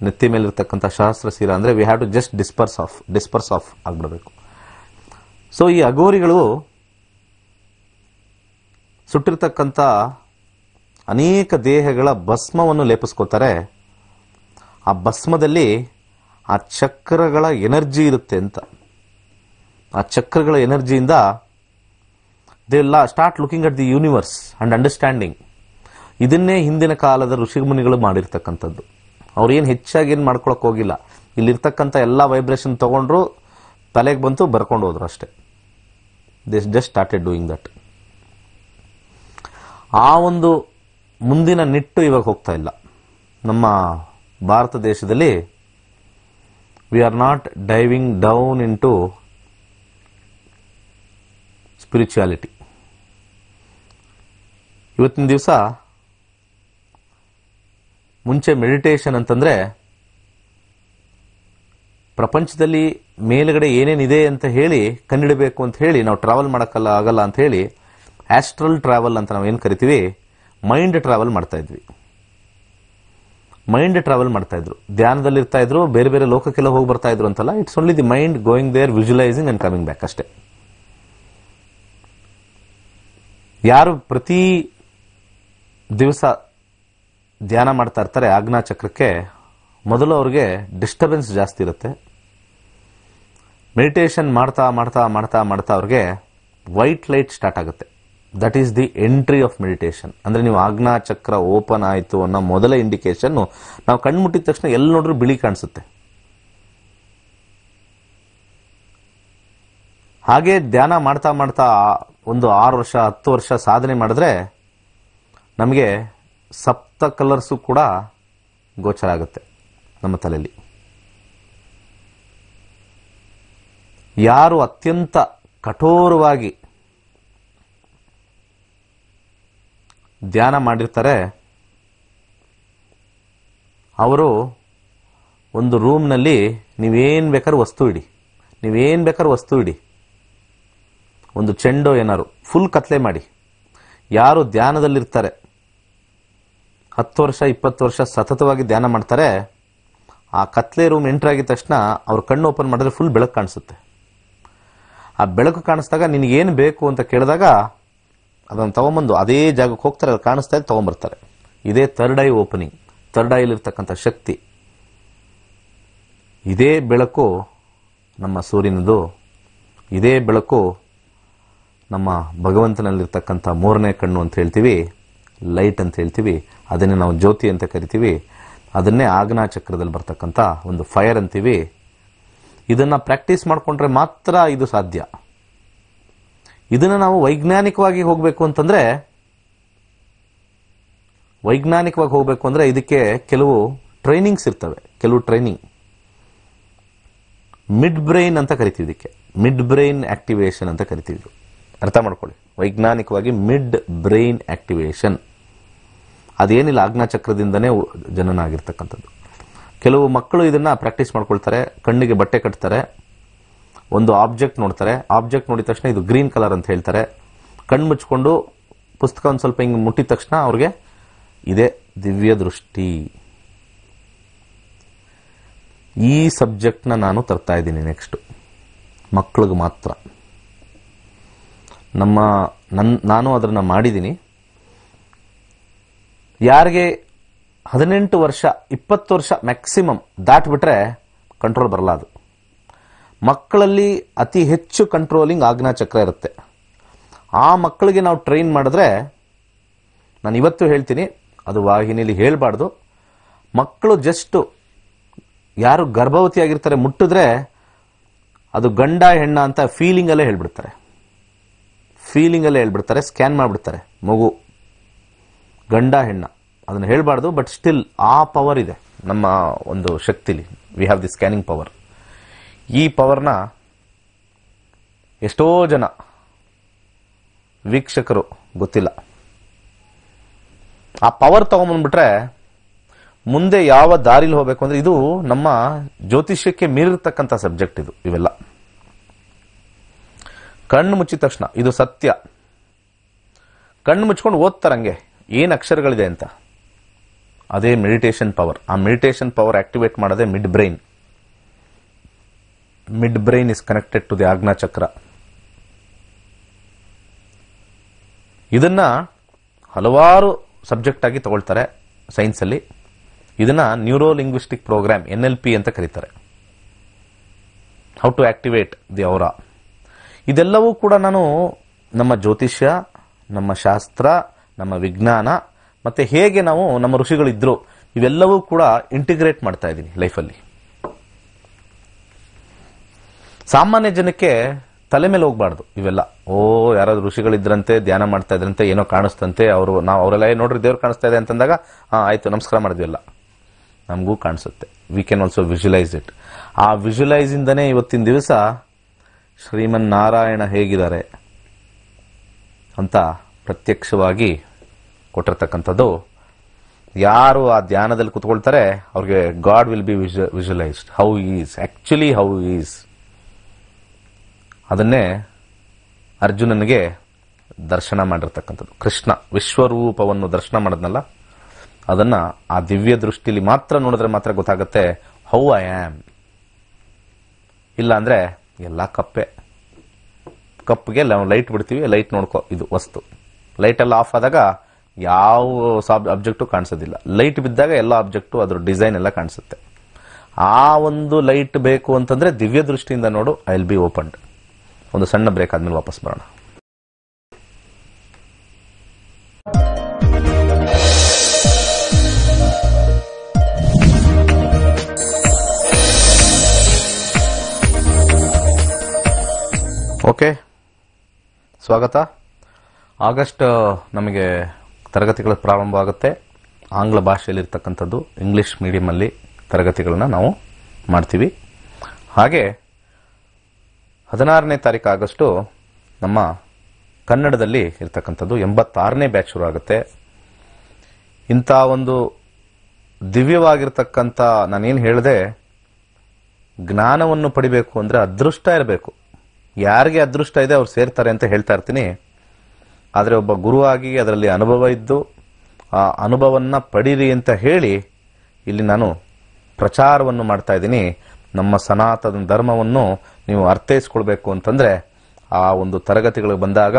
ನೆತ್ತಿ ಮೇಲಿರ್ತಕ್ಕಂಥ ಸಹಸ್ರಶಿರ ಅಂದರೆ we have to just disperse off ಆಗಿಬಿಡಬೇಕು. ಸೊ ಈ ಅಘೋರಿಗಳು ಸುಟ್ಟಿರ್ತಕ್ಕಂಥ ಅನೇಕ ದೇಹಗಳ ಭಸ್ಮವನ್ನು ಲೇಪಿಸ್ಕೋತಾರೆ. ಆ ಭಸ್ಮದಲ್ಲಿ ಆ ಚಕ್ರಗಳ ಎನರ್ಜಿ ಇರುತ್ತೆ ಅಂತ. ಆ ಚಕ್ರಗಳ ಎನರ್ಜಿಯಿಂದ they start looking at the universe and understanding. ಇದನ್ನೇ ಹಿಂದಿನ ಕಾಲದ ಋಷಿಮುನಿಗಳು ಮಾಡಿರ್ತಕ್ಕಂಥದ್ದು. ಅವ್ರು ಏನು ಹೆಚ್ಚಾಗಿ ಏನು ಮಾಡ್ಕೊಳಕ್ ಹೋಗಿಲ್ಲ. ಇಲ್ಲಿರ್ತಕ್ಕಂಥ ಎಲ್ಲ ವೈಬ್ರೇಷನ್ ತಗೊಂಡ್ರು, ತಲೆಗೆ ಬಂತು, ಬರ್ಕೊಂಡು ಹೋದ್ರು ಅಷ್ಟೇ. They just started doing that. ಆ ಒಂದು ಮುಂದಿನ ನಿಟ್ಟು ಇವಾಗ ಹೋಗ್ತಾ ಇಲ್ಲ. ನಮ್ಮ ಭಾರತ ದೇಶದಲ್ಲಿ we are not diving down into spirituality. ಇವತ್ತಿನ ದಿವಸ ಮುಂಚೆ ಮೆಡಿಟೇಷನ್ ಅಂತಂದ್ರೆ ಪ್ರಪಂಚದಲ್ಲಿ ಮೇಲ್ಗಡೆ ಏನೇನಿದೆ ಅಂತ ಹೇಳಿ ಕಂಡಿಡಬೇಕು ಅಂತ ಹೇಳಿ ನಾವು ಟ್ರಾವೆಲ್ ಆಗಲ್ಲ ಅಂತ ಹೇಳಿ ಆಸ್ಟ್ರಲ್ ಟ್ರಾವೆಲ್ ಅಂತ ನಾವು ಏನು ಕರಿತೀವಿ, ಮೈಂಡ್ ಟ್ರಾವೆಲ್ ಮಾಡ್ತಾ ಇದ್ವಿ. ಮೈಂಡ್ ಟ್ರಾವೆಲ್ ಮಾಡ್ತಾ ಇದ್ರು, ಧ್ಯಾನದಲ್ಲಿ ಇರ್ತಾ ಇದ್ರು, ಬೇರೆ ಬೇರೆ ಲೋಕಕ್ಕೆಲ್ಲ ಹೋಗಿ ಬರ್ತಾ ಇದ್ರು ಅಂತಲ್ಲ. It's only the mind going there, visualising and coming back ಅಷ್ಟೇ. ಯಾರು ಪ್ರತಿ ದಿವಸ ಧ್ಯಾನ ಮಾಡ್ತಾ ಇರ್ತಾರೆ ಆಜ್ಞಾ ಚಕ್ರಕ್ಕೆ, ಮೊದಲು ಅವ್ರಿಗೆ ಡಿಸ್ಟರ್ಬೆನ್ಸ್ ಜಾಸ್ತಿ ಇರುತ್ತೆ. ಮೆಡಿಟೇಷನ್ ಮಾಡ್ತಾ ಮಾಡ್ತಾ ಮಾಡ್ತಾ ಮಾಡ್ತಾ ಅವ್ರಿಗೆ ವೈಟ್ ಲೈಟ್ ಸ್ಟಾರ್ಟ್ ಆಗುತ್ತೆ. That is the entry of meditation. ಅಂದ್ರೆ ನೀವು ಆಜ್ಞಾ ಚಕ್ರ ಓಪನ್ ಆಯಿತು ಅನ್ನೋ ಮೊದಲ ಇಂಡಿಕೇಶನ್. ನಾವು ಕಣ್ಮುಟ್ಟಿದ ತಕ್ಷಣ ಎಲ್ಲಿ ನೋಡ್ರೂ ಬಿಳಿ ಕಾಣಿಸುತ್ತೆ. ಹಾಗೆ ಧ್ಯಾನ ಮಾಡ್ತಾ ಮಾಡ್ತಾ ಒಂದು 6 ವರ್ಷ 10 ವರ್ಷ ಸಾಧನೆ ಮಾಡಿದ್ರೆ ನಮಗೆ ಸಪ್ತ ಕಲರ್ಸು ಕೂಡ ಗೋಚರ ಆಗುತ್ತೆ ನಮ್ಮ ತಲೆಯಲ್ಲಿ. ಯಾರು ಅತ್ಯಂತ ಕಠೋರವಾಗಿ ಧ್ಯಾನ ಮಾಡಿರ್ತಾರೆ ಅವರು ಒಂದು ರೂಮ್ನಲ್ಲಿ ನೀವೇನು ಬೇಕಾದ್ರೂ ವಸ್ತು ಇಡಿ, ಒಂದು ಚೆಂಡೋ ಏನಾರು ಫುಲ್ ಕತ್ಲೆ ಮಾಡಿ. ಯಾರು ಧ್ಯಾನದಲ್ಲಿರ್ತಾರೆ 10 ವರ್ಷ 20 ವರ್ಷ ಸತತವಾಗಿ ಧ್ಯಾನ ಮಾಡ್ತಾರೆ, ಆ ಕತ್ಲೆ ರೂಮ್ ಎಂಟರ್ ಆಗಿದ ತಕ್ಷಣ ಅವ್ರ ಕಣ್ಣು ಓಪನ್ ಮಾಡಿದ್ರೆ ಫುಲ್ ಬೆಳಕು ಕಾಣಿಸುತ್ತೆ. ಆ ಬೆಳಕು ಕಾಣಿಸಿದಾಗ ನಿನಗೇನು ಬೇಕು ಅಂತ ಕೇಳಿದಾಗ ಅದನ್ನು ತಗೊಂಬಂದು ಅದೇ ಜಾಗಕ್ಕೆ ಹೋಗ್ತಾರೆ, ಅದು ಕಾಣಿಸ್ತಾ ಇದೆ, ತಗೊಂಡ್ಬರ್ತಾರೆ. ಇದೇ ಥರ್ಡ್ ಐ ಓಪನಿಂಗ್, ಥರ್ಡ್ ಐಲಿರ್ತಕ್ಕಂಥ ಶಕ್ತಿ. ಇದೇ ಬೆಳಕು ನಮ್ಮ ಸೂರ್ಯನದು, ಇದೇ ಬೆಳಕು ನಮ್ಮ ಭಗವಂತನಲ್ಲಿರ್ತಕ್ಕಂಥ ಮೂರನೇ ಕಣ್ಣು ಅಂತ ಹೇಳ್ತೀವಿ, ಲೈಟ್ ಅಂತ ಹೇಳ್ತೀವಿ. ಅದನ್ನೇ ನಾವು ಜ್ಯೋತಿ ಅಂತ ಕರಿತೀವಿ. ಅದನ್ನೇ ಆಜ್ಞಾ ಚಕ್ರದಲ್ಲಿ ಬರ್ತಕ್ಕಂಥ ಒಂದು ಫೈರ್ ಅಂತೀವಿ. ಇದನ್ನು ಪ್ರಾಕ್ಟೀಸ್ ಮಾಡಿಕೊಂಡ್ರೆ ಮಾತ್ರ ಇದು ಸಾಧ್ಯ. ಇದನ್ನು ನಾವು ವೈಜ್ಞಾನಿಕವಾಗಿ ಹೋಗಬೇಕು ಅಂತಂದ್ರೆ, ಇದಕ್ಕೆ ಕೆಲವು ಟ್ರೈನಿಂಗ್ಸ್ ಇರ್ತವೆ. ಕೆಲವು ಟ್ರೈನಿಂಗ್ ಮಿಡ್ ಬ್ರೈನ್ ಅಂತ ಕರಿತೀವಿ. ಇದಕ್ಕೆ ಮಿಡ್ ಬ್ರೈನ್ ಆಕ್ಟಿವೇಶನ್ ಅಂತ ಕರಿತೀವಿ. ಅರ್ಥ ಮಾಡ್ಕೊಳ್ಳಿ, ವೈಜ್ಞಾನಿಕವಾಗಿ ಮಿಡ್ ಬ್ರೈನ್ ಆಕ್ಟಿವೇಶನ್. ಅದೇನಿಲ್ಲ, ಆಜ್ಞಾ ಚಕ್ರದಿಂದನೇ ಜನನ ಆಗಿರ್ತಕ್ಕಂಥದ್ದು. ಕೆಲವು ಮಕ್ಕಳು ಇದನ್ನ ಪ್ರಾಕ್ಟೀಸ್ ಮಾಡ್ಕೊಳ್ತಾರೆ. ಕಣ್ಣಿಗೆ ಬಟ್ಟೆ ಕಟ್ತಾರೆ, ಒಂದು ಆಬ್ಜೆಕ್ಟ್ ನೋಡ್ತಾರೆ. ಆಬ್ಜೆಕ್ಟ್ ನೋಡಿದ ತಕ್ಷಣ ಇದು ಗ್ರೀನ್ ಕಲರ್ ಅಂತ ಹೇಳ್ತಾರೆ. ಕಣ್ಣು ಮುಚ್ಕೊಂಡು ಪುಸ್ತಕ ಒಂದು ಸ್ವಲ್ಪ ಹಿಂಗೆ ಮುಟ್ಟಿದ ತಕ್ಷಣ ಅವ್ರಿಗೆ ಇದೇ ದಿವ್ಯ ದೃಷ್ಟಿ. ಈ ಸಬ್ಜೆಕ್ಟ್ನ ನಾನು ತರ್ತಾ ಇದ್ದೀನಿ ನೆಕ್ಸ್ಟ್, ಮಕ್ಕಳಿಗೆ ಮಾತ್ರ. ನಾನು ಅದನ್ನ ಮಾಡಿದ್ದೀನಿ. ಯಾರಿಗೆ 18 ವರ್ಷ 20 ವರ್ಷ ಮ್ಯಾಕ್ಸಿಮಮ್ ದಾಟ್ಬಿಟ್ರೆ ಕಂಟ್ರೋಲ್ ಬರಲ್ಲ. ಅದು ಮಕ್ಕಳಲ್ಲಿ ಅತಿ ಹೆಚ್ಚು ಕಂಟ್ರೋಲಿಂಗ್ ಆಜ್ಞಾ ಚಕ್ರ ಇರುತ್ತೆ. ಆ ಮಕ್ಕಳಿಗೆ ನಾವು ಟ್ರೈನ್ ಮಾಡಿದ್ರೆ, ನಾನು ಇವತ್ತು ಹೇಳ್ತೀನಿ, ಅದು ವಾಹಿನಿಯಲ್ಲಿ ಹೇಳಬಾರ್ದು. ಮಕ್ಕಳು ಜಸ್ಟ್ ಯಾರು ಗರ್ಭವತಿ ಆಗಿರ್ತಾರೆ ಮುಟ್ಟಿದ್ರೆ ಅದು ಗಂಡ ಹೆಣ್ಣ ಅಂತ ಫೀಲಿಂಗಲ್ಲೇ ಹೇಳ್ಬಿಡ್ತಾರೆ. ಸ್ಕ್ಯಾನ್ ಮಾಡಿಬಿಡ್ತಾರೆ. ಮಗು ಗಂಡ ಹೆಣ್ಣ ಅದನ್ನು ಹೇಳ್ಬಾರ್ದು, ಬಟ್ ಸ್ಟಿಲ್ ಆ ಪವರ್ ಇದೆ ನಮ್ಮ ಒಂದು ಶಕ್ತಿಲಿ. We have the scanning power. ಈ ಪವರ್ನ ಎಷ್ಟೋ ಜನ ವೀಕ್ಷಕರು ಗೊತ್ತಿಲ್ಲ. ಆ ಪವರ್ ತಗೊಂಡ್ಬಂದ್ಬಿಟ್ರೆ ಮುಂದೆ ಯಾವ ದಾರಿಲಿ ಹೋಗಬೇಕು ಅಂದ್ರೆ, ಇದು ನಮ್ಮ ಜ್ಯೋತಿಷ್ಯಕ್ಕೆ ಮೀರಿರ್ತಕ್ಕಂಥ ಸಬ್ಜೆಕ್ಟ್ ಇದು. ಇವೆಲ್ಲ ಕಣ್ಣು ಮುಚ್ಚಿದ ತಕ್ಷಣ ಇದು ಸತ್ಯ. ಕಣ್ಣು ಮುಚ್ಕೊಂಡು ಓದ್ತಾರಂಗೆ ಏನ್ ಅಕ್ಷರಗಳಿದೆ ಅಂತ. ಅದೇ ಮೆಡಿಟೇಷನ್ ಪವರ್. ಆ ಮೆಡಿಟೇಷನ್ ಪವರ್ ಆಕ್ಟಿವೇಟ್ ಮಾಡೋದೇ midbrain. Midbrain is connected to the Ajna chakra. ಇದನ್ನ ಹಲವಾರು ಸಬ್ಜೆಕ್ಟ್ ಆಗಿ ತಗೊಳ್ತಾರೆ ಸೈನ್ಸ್ ಅಲ್ಲಿ. ಇದನ್ನ ನ್ಯೂರೋ ಲಿಂಗ್ವಿಸ್ಟಿಕ್ ಪ್ರೋಗ್ರಾಮ್ NLP ಅಂತ ಕರೀತಾರೆ. How to activate the aura. ಇದೆಲ್ಲವೂ ಕೂಡ ನಾನು ನಮ್ಮ ಜ್ಯೋತಿಷ್ಯ, ನಮ್ಮ ಶಾಸ್ತ್ರ, ನಮ್ಮ ವಿಜ್ಞಾನ, ಮತ್ತೆ ಹೇಗೆ ನಾವು ನಮ್ಮ ಋಷಿಗಳಿದ್ರು, ಇವೆಲ್ಲವೂ ಕೂಡ ಇಂಟಿಗ್ರೇಟ್ ಮಾಡ್ತಾ ಇದ್ದೀನಿ ಲೈಫಲ್ಲಿ. ಸಾಮಾನ್ಯ ಜನಕ್ಕೆ ತಲೆ ಮೇಲೆ ಹೋಗ್ಬಾರ್ದು ಇವೆಲ್ಲ. ಯಾರಾದ್ರೂ ಋಷಿಗಳಿದ್ರಂತೆ, ಧ್ಯಾನ ಮಾಡ್ತಾ ಇದ್ರಂತೆ, ಏನೋ ಕಾಣಿಸ್ತಂತೆ, ಅವರೆಲ್ಲ ನೋಡ್ರಿ ದೇವ್ರು ಕಾಣಿಸ್ತಾ ಇದೆ ಅಂತಂದಾಗ ಆಯ್ತು ನಮಸ್ಕಾರ ಮಾಡಿದ್ವಿ ಎಲ್ಲ. ನಮಗೂ ಕಾಣಿಸುತ್ತೆ. We can also visualise it. ಆ ವಿಜುವಲೈಸ್ ಇಂದನೇ ಇವತ್ತಿನ ದಿವಸ ಶ್ರೀಮನ್ ನಾರಾಯಣ ಹೇಗಿದ್ದಾರೆ ಅಂತ ಪ್ರತ್ಯಕ್ಷವಾಗಿ ಕೊಟ್ಟಿರ್ತಕ್ಕಂಥದ್ದು. ಯಾರು ಆ ಧ್ಯಾನದಲ್ಲಿ ಕುತ್ಕೊಳ್ತಾರೆ ಅವ್ರಿಗೆ God will be visualised how is actually how is. ಅದನ್ನೇ ಅರ್ಜುನನಿಗೆ ದರ್ಶನ ಮಾಡಿರ್ತಕ್ಕಂಥದ್ದು. ಕೃಷ್ಣ ವಿಶ್ವರೂಪವನ್ನು ದರ್ಶನ ಮಾಡಿದ್ನಲ್ಲ, ಅದನ್ನ ಆ ದಿವ್ಯ ದೃಷ್ಟಿಲಿ ಮಾತ್ರ ನೋಡಿದ್ರೆ ಮಾತ್ರ ಗೊತ್ತಾಗುತ್ತೆ ಹೌ ಐ ಆಮ್. ಇಲ್ಲ ಅಂದ್ರೆ ಎಲ್ಲ ಕಪ್ಪಿಗೆ ಲೈಟ್ ಬಿಡ್ತೀವಿ, ಲೈಟ್ ನೋಡ್ಕೋ ಇದು ವಸ್ತು. ಲೈಟ್ ಎಲ್ಲ ಆಫ್ ಆದಾಗ ಯಾವ ಆಬ್ಜೆಕ್ಟು ಕಾಣಿಸೋದಿಲ್ಲ. ಲೈಟ್ ಬಿದ್ದಾಗ ಎಲ್ಲ ಆಬ್ಜೆಕ್ಟು ಅದ್ರ ಡಿಸೈನ್ ಎಲ್ಲ ಕಾಣಿಸುತ್ತೆ. ಆ ಒಂದು ಲೈಟ್ ಬೇಕು ಅಂತಂದ್ರೆ ದಿವ್ಯ ದೃಷ್ಟಿಯಿಂದ ನೋಡು, ಐ ವಿಲ್ ಬಿ ಓಪನ್ಡ್. ಒಂದು ಸಣ್ಣ ಬ್ರೇಕ್ ಆದ್ಮೇಲೆ ವಾಪಸ್ ಬರೋಣ. ಓಕೆ, ಸ್ವಾಗತ. ಆಗಸ್ಟ್ ನಮಗೆ ತರಗತಿಗಳು ಪ್ರಾರಂಭ ಆಗುತ್ತೆ. ಆಂಗ್ಲ ಭಾಷೆಯಲ್ಲಿರ್ತಕ್ಕಂಥದ್ದು, ಇಂಗ್ಲಿಷ್ ಮೀಡಿಯಮಲ್ಲಿ ತರಗತಿಗಳನ್ನ ನಾವು ಮಾಡ್ತೀವಿ. ಹಾಗೆ 16ನೇ ತಾರೀಕು ಆಗಸ್ಟು ನಮ್ಮ ಕನ್ನಡದಲ್ಲಿ ಇರ್ತಕ್ಕಂಥದ್ದು 86ನೇ ಬ್ಯಾಚ್ ಶುರು ಆಗುತ್ತೆ. ಇಂಥ ಒಂದು ದಿವ್ಯವಾಗಿರ್ತಕ್ಕಂಥ, ನಾನೇನು ಹೇಳಿದೆ, ಜ್ಞಾನವನ್ನು ಪಡಿಬೇಕು ಅಂದ್ರೆ ಅದೃಷ್ಟ ಇರಬೇಕು. ಯಾರಿಗೆ ಅದೃಷ್ಟ ಇದೆ ಅವ್ರು ಸೇರ್ತಾರೆ ಅಂತ ಹೇಳ್ತಾ ಇರ್ತೀನಿ. ಆದರೆ ಒಬ್ಬ ಗುರುವಾಗಿ ಅದರಲ್ಲಿ ಅನುಭವ ಇದ್ದು ಆ ಅನುಭವನ್ನ ಪಡೀರಿ ಅಂತ ಹೇಳಿ ಇಲ್ಲಿ ನಾನು ಪ್ರಚಾರವನ್ನು ಮಾಡ್ತಾ ಇದ್ದೀನಿ. ನಮ್ಮ ಸನಾತನ ಧರ್ಮವನ್ನು ನೀವು ಅರ್ಥೈಸ್ಕೊಳ್ಬೇಕು ಅಂತಂದ್ರೆ ಆ ಒಂದು ತರಗತಿಗಳಿಗೆ ಬಂದಾಗ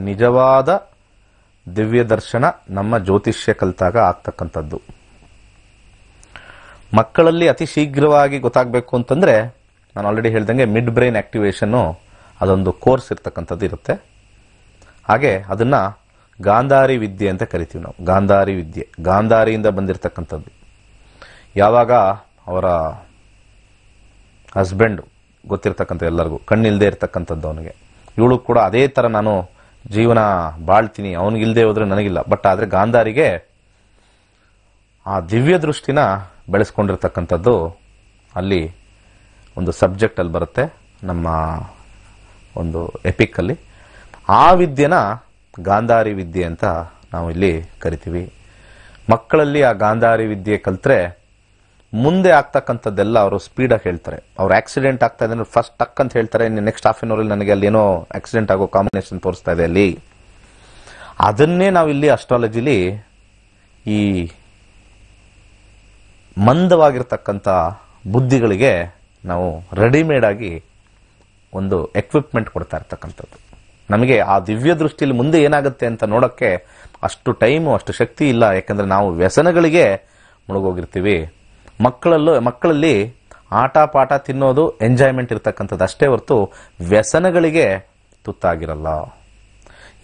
ನಿಜವಾದ ದಿವ್ಯ ದರ್ಶನ ನಮ್ಮ ಜ್ಯೋತಿಷ್ಯ ಕಲಿತಾಗ ಆಗ್ತಕ್ಕಂಥದ್ದು. ಮಕ್ಕಳಲ್ಲಿ ಅತಿ ಶೀಘ್ರವಾಗಿ ಗೊತ್ತಾಗಬೇಕು ಅಂತಂದ್ರೆ ನಾನು ಆಲ್ರೆಡಿ ಹೇಳ್ದಂಗೆ ಮಿಡ್ ಬ್ರೈನ್ ಆಕ್ಟಿವೇಶನ್ ಅದೊಂದು ಕೋರ್ಸ್ ಇರ್ತಕ್ಕಂಥದ್ದು ಇರುತ್ತೆ. ಹಾಗೆ ಅದನ್ನ ಗಾಂಧಾರಿ ವಿದ್ಯೆ ಅಂತ ಕರಿತೀವಿ ನಾವು. ಗಾಂಧಾರಿ ವಿದ್ಯೆ ಗಾಂಧಾರಿಯಿಂದ ಬಂದಿರತಕ್ಕಂಥದ್ದು. ಯಾವಾಗ ಅವರ ಹಸ್ಬೆಂಡ್ ಗೊತ್ತಿರ್ತಕ್ಕಂಥ ಎಲ್ಲರಿಗೂ ಕಣ್ಣಿಲ್ದೇ ಇರ್ತಕ್ಕಂಥದ್ದು ಅವನಿಗೆ, ಇವಳು ಕೂಡ ಅದೇ ತರ ನಾನು ಜೀವನ ಬಾಳ್ತೀನಿ, ಅವನಿಗಿಲ್ದೇ ಹೋದ್ರೆ ನನಗಿಲ್ಲ. ಬಟ್ ಆದ್ರೆ ಗಾಂಧಾರಿಗೆ ಆ ದಿವ್ಯ ದೃಷ್ಟಿನ ಬೆಳೆಸ್ಕೊಂಡಿರ್ತಕ್ಕಂಥದ್ದು ಅಲ್ಲಿ ಒಂದು ಸಬ್ಜೆಕ್ಟ್ ಅಲ್ಲಿ ಬರುತ್ತೆ ನಮ್ಮ ಒಂದು ಎಪಿಕ್ ಅಲ್ಲಿ. ಆ ವಿದ್ಯೆನ ಗಾಂಧಾರಿ ವಿದ್ಯೆ ಅಂತ ನಾವು ಇಲ್ಲಿ ಕರಿತೀವಿ. ಮಕ್ಕಳಲ್ಲಿ ಆ ಗಾಂಧಾರಿ ವಿದ್ಯೆ ಕಲ್ತ್ರೆ ಮುಂದೆ ಆಗ್ತಕ್ಕಂಥದ್ದೆಲ್ಲ ಅವರು ಸ್ಪೀಡಾಗಿ ಹೇಳ್ತಾರೆ. ಅವ್ರು ಆಕ್ಸಿಡೆಂಟ್ ಆಗ್ತಾ ಇದೆ ಫಸ್ಟ್ ಟಕ್ ಅಂತ ಹೇಳ್ತಾರೆ, ನೆಕ್ಸ್ಟ್ ಹಾಫ್ ಎನ್ ಅವರ್ ನನಗೆ ಅಲ್ಲಿ ಏನೋ ಆಕ್ಸಿಡೆಂಟ್ ಆಗೋ ಕಾಂಬಿನೇಷನ್ ತೋರಿಸ್ತಾ ಇದೆ ಅಲ್ಲಿ. ಅದನ್ನೇ ನಾವು ಇಲ್ಲಿ ಅಸ್ಟ್ರಾಲಜಿಲಿ ಈ ಮಂದವಾಗಿರ್ತಕ್ಕಂಥ ಬುದ್ಧಿಗಳಿಗೆ ನಾವು ರೆಡಿಮೇಡ್ ಆಗಿ ಒಂದು ಎಕ್ವಿಪ್ಮೆಂಟ್ ಕೊಡ್ತಾ ಇರ್ತಕ್ಕಂಥದ್ದು. ನಮಗೆ ಆ ದಿವ್ಯ ದೃಷ್ಟಿಯಲ್ಲಿ ಮುಂದೆ ಏನಾಗುತ್ತೆ ಅಂತ ನೋಡಕ್ಕೆ ಅಷ್ಟು ಟೈಮು ಅಷ್ಟು ಶಕ್ತಿ ಇಲ್ಲ. ಯಾಕಂದ್ರೆ ನಾವು ವ್ಯಸನಗಳಿಗೆ ಮುಳುಗೋಗಿರ್ತೀವಿ. ಮಕ್ಕಳಲ್ಲಿ ಆಟ ಪಾಠ ತಿನ್ನೋದು ಎಂಜಾಯ್ಮೆಂಟ್ ಇರ್ತಕ್ಕಂಥದ್ದು ಅಷ್ಟೇ ಹೊರತು ವ್ಯಸನಗಳಿಗೆ ತುತ್ತಾಗಿರಲ್ಲ.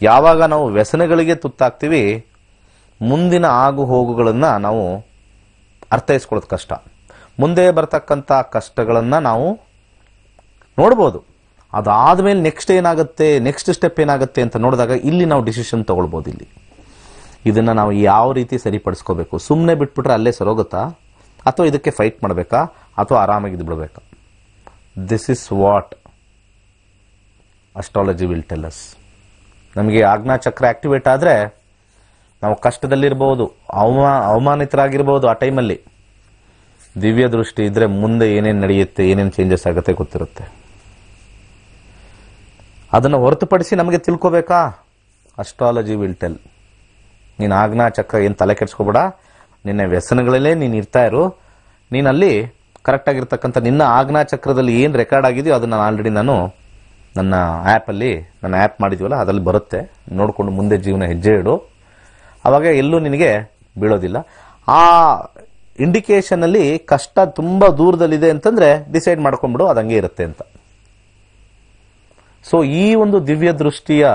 ಯಾವಾಗ ನಾವು ವ್ಯಸನಗಳಿಗೆ ತುತ್ತಾಗ್ತೀವಿ ಮುಂದಿನ ಆಗು ಹೋಗುಗಳನ್ನ ನಾವು ಅರ್ಥೈಸ್ಕೊಳ್ಳೋದು ಕಷ್ಟ. ಮುಂದೆ ಬರ್ತಕ್ಕಂಥ ಕಷ್ಟಗಳನ್ನ ನಾವು ನೋಡ್ಬೋದು. ಅದಾದ್ಮೇಲೆ ನೆಕ್ಸ್ಟ್ ಏನಾಗುತ್ತೆ, ನೆಕ್ಸ್ಟ್ ಸ್ಟೆಪ್ ಏನಾಗುತ್ತೆ ಅಂತ ನೋಡಿದಾಗ ಇಲ್ಲಿ ನಾವು ಡಿಸಿಷನ್ ತಗೊಳ್ಬೋದು. ಇಲ್ಲಿ ಇದನ್ನ ನಾವು ಯಾವ ರೀತಿ ಸರಿಪಡಿಸ್ಕೋಬೇಕು, ಸುಮ್ಮನೆ ಬಿಟ್ಬಿಟ್ರೆ ಅಲ್ಲೇ ಸರೋಗುತ್ತಾ ಅಥವಾ ಇದಕ್ಕೆ ಫೈಟ್ ಮಾಡಬೇಕಾ ಅಥವಾ ಆರಾಮಾಗಿ ಬಿಡಬೇಕಾ? This is what astrology will tell us. ನಮಗೆ ಆಜ್ಞಾ ಚಕ್ರ ಆಕ್ಟಿವೇಟ್ ಆದ್ರೆ ನಾವು ಕಷ್ಟದಲ್ಲಿರ್ಬಹುದು, ಅವಮಾನಿತರಾಗಿರ್ಬಹುದು. ಆ ಟೈಮಲ್ಲಿ ದಿವ್ಯ ದೃಷ್ಟಿ ಇದ್ರೆ ಮುಂದೆ ಏನೇನು ನಡೆಯುತ್ತೆ, ಏನೇನು ಚೇಂಜಸ್ ಆಗುತ್ತೆ ಗೊತ್ತಿರುತ್ತೆ. ಅದನ್ನು ಹೊರತುಪಡಿಸಿ ನಮಗೆ ತಿಳ್ಕೋಬೇಕಾ? Astrology will tell. ನೀನು ಆಜ್ಞಾ ಚಕ್ರ ಏನು ತಲೆ ಕೆಡಿಸ್ಕೋಬೇಡ, ನಿನ್ನ ವ್ಯಸನಗಳಲ್ಲೇ ನೀನು ಇರ್ತಾ ಇರು. ನೀನಲ್ಲಿ ಕರೆಕ್ಟ್ ಆಗಿರ್ತಕ್ಕಂಥ ನಿನ್ನ ಆಜ್ಞಾ ಚಕ್ರದಲ್ಲಿ ಏನು ರೆಕಾರ್ಡ್ ಆಗಿದೆಯೋ ಅದನ್ನ ಆಲ್ರೆಡಿ ನಾನು ನನ್ನ ಆ್ಯಪ್ ಮಾಡಿದ್ವಲ್ಲ ಅದ್ರಲ್ಲಿ ಬರುತ್ತೆ. ನೋಡಿಕೊಂಡು ಮುಂದೆ ಜೀವನ ಹೆಜ್ಜೆ ಇಡು. ಅವಾಗ ಎಲ್ಲೂ ನಿನಗೆ ಬೀಳೋದಿಲ್ಲ. ಆ ಇಂಡಿಕೇಶನ್ ಅಲ್ಲಿ ಕಷ್ಟ ತುಂಬಾ ದೂರದಲ್ಲಿದೆ ಅಂತಂದ್ರೆ ಡಿಸೈಡ್ ಮಾಡ್ಕೊಂಡ್ಬಿಡು, ಅದಂಗೆ ಇರುತ್ತೆ ಅಂತ. ಸೊ ಈ ಒಂದು ದಿವ್ಯ ದೃಷ್ಟಿಯ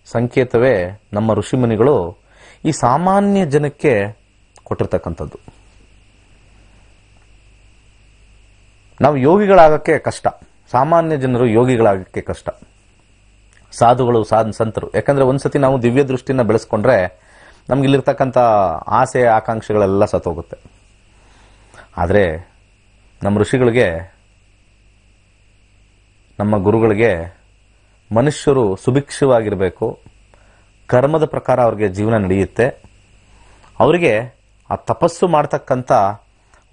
ಸಂಕೇತವೇ ನಮ್ಮ ಋಷಿಮುನಿಗಳು ಈ ಸಾಮಾನ್ಯ ಜನಕ್ಕೆ ಕೊಟ್ಟಿರ್ತಕ್ಕಂಥದ್ದು. ನಾವು ಯೋಗಿಗಳಾಗಕ್ಕೆ ಕಷ್ಟ, ಸಾಮಾನ್ಯ ಜನರು ಯೋಗಿಗಳಾಗಕ್ಕೆ ಕಷ್ಟ, ಸಾಧುಗಳು ಸಂತರು. ಯಾಕಂದ್ರೆ ಒಂದ್ಸತಿ ನಾವು ದಿವ್ಯ ದೃಷ್ಟಿನ ಬೆಳೆಸ್ಕೊಂಡ್ರೆ ನಮ್ಗೆ ಇಲ್ಲಿರ್ತಕ್ಕಂಥ ಆಸೆ ಆಕಾಂಕ್ಷೆಗಳೆಲ್ಲ ಸತ್ತೋಗುತ್ತೆ. ಆದರೆ ನಮ್ಮ ಋಷಿಗಳಿಗೆ, ನಮ್ಮ ಗುರುಗಳಿಗೆ ಮನುಷ್ಯರು ಸುಭಿಕ್ಷವಾಗಿರಬೇಕು, ಕರ್ಮದ ಪ್ರಕಾರ ಅವ್ರಿಗೆ ಜೀವನ ನಡೆಯುತ್ತೆ. ಅವರಿಗೆ ಆ ತಪಸ್ಸು ಮಾಡ್ತಕ್ಕಂಥ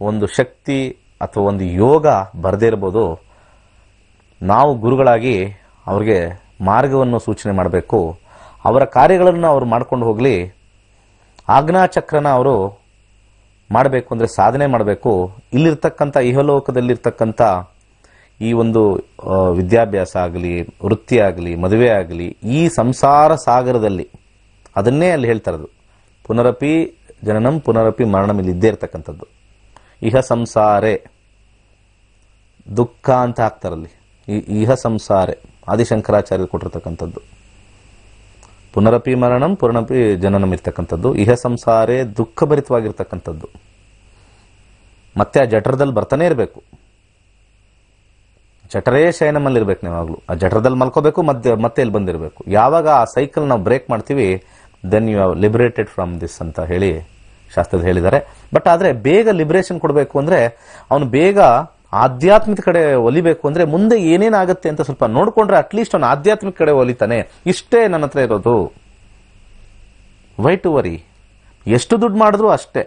ಒಂದು ಶಕ್ತಿ ಅಥವಾ ಒಂದು ಯೋಗ ಬರದೇ ಇರ್ಬೋದು. ನಾವು ಗುರುಗಳಾಗಿ ಅವ್ರಿಗೆ ಮಾರ್ಗವನ್ನು ಸೂಚನೆ ಮಾಡಬೇಕು. ಅವರ ಕಾರ್ಯಗಳನ್ನು ಅವರು ಮಾಡ್ಕೊಂಡು ಹೋಗಲಿ. ಆಜ್ಞಾಚಕ್ರನ ಅವರು ಮಾಡಬೇಕು ಅಂದರೆ ಸಾಧನೆ ಮಾಡಬೇಕು. ಇಲ್ಲಿರ್ತಕ್ಕಂಥ ಇಹಲೋಕದಲ್ಲಿರ್ತಕ್ಕಂಥ ಈ ಒಂದು ವಿದ್ಯಾಭ್ಯಾಸ ಆಗಲಿ, ವೃತ್ತಿ ಆಗಲಿ, ಮದುವೆ ಆಗಲಿ, ಈ ಸಂಸಾರ ಸಾಗರದಲ್ಲಿ ಅದನ್ನೇ ಅಲ್ಲಿ ಹೇಳ್ತಾ ಇರೋದು. ಪುನರಪಿ ಜನನಂ ಪುನರಪಿ ಮರಣಂ ಇಲ್ಲಿ ಇದ್ದೇ ಇರ್ತಕ್ಕಂಥದ್ದು. ಇಹ ಸಂಸಾರೆ ದುಃಖ ಅಂತ ಹಾಕ್ತಾರಲ್ಲಿ. ಇಹ ಸಂಸಾರೆ ಆದಿಶಂಕರಾಚಾರ್ಯರು ಕೊಟ್ಟಿರ್ತಕ್ಕಂಥದ್ದು. ಪುನರಪಿ ಮರಣಂ ಪುನರಪಿ ಜನನಂ ಇರ್ತಕ್ಕಂಥದ್ದು. ಇಹ ಸಂಸಾರೆ ದುಃಖಭರಿತವಾಗಿರ್ತಕ್ಕಂಥದ್ದು. ಮತ್ತೆ ಆ ಜಠರದಲ್ಲಿ ಬರ್ತಾನೆ ಇರಬೇಕು. ಜಠರೇ ಶಯನಮಲ್ಲಿ ಇರ್ಬೇಕು. ಯಾವಾಗಲೂ ಆ ಜಠರದಲ್ಲಿ ಮಲ್ಕೋಬೇಕು, ಮತ್ತೆ ಇಲ್ಲಿ ಬಂದಿರಬೇಕು. ಯಾವಾಗ ಆ ಸೈಕಲ್ ನಾವು ಬ್ರೇಕ್ ಮಾಡ್ತೀವಿ, then you have liberated from this ಅಂತ ಹೇಳಿ ಶಾಸ್ತ್ರದಲ್ಲಿ ಹೇಳಿದ್ದಾರೆ. ಬಟ್ ಆದ್ರೆ ಬೇಗ ಲಿಬರೇಷನ್ ಕೊಡಬೇಕು ಅಂದ್ರೆ, ಅವನು ಬೇಗ ಆಧ್ಯಾತ್ಮಿಕ ಕಡೆ ಒಲಿಬೇಕು ಅಂದ್ರೆ ಮುಂದೆ ಏನೇನಾಗುತ್ತೆ ಅಂತ ಸ್ವಲ್ಪ ನೋಡ್ಕೊಂಡ್ರೆ ಅಟ್ಲೀಸ್ಟ್ ಅವನು ಆಧ್ಯಾತ್ಮಿಕ ಕಡೆ ಒಲಿತಾನೆ. ಇಷ್ಟೇ ನನ್ನ ಹತ್ರ ಇರೋದು. Why to worry? ಎಷ್ಟು ದುಡ್ಡು ಮಾಡಿದ್ರು ಅಷ್ಟೇ.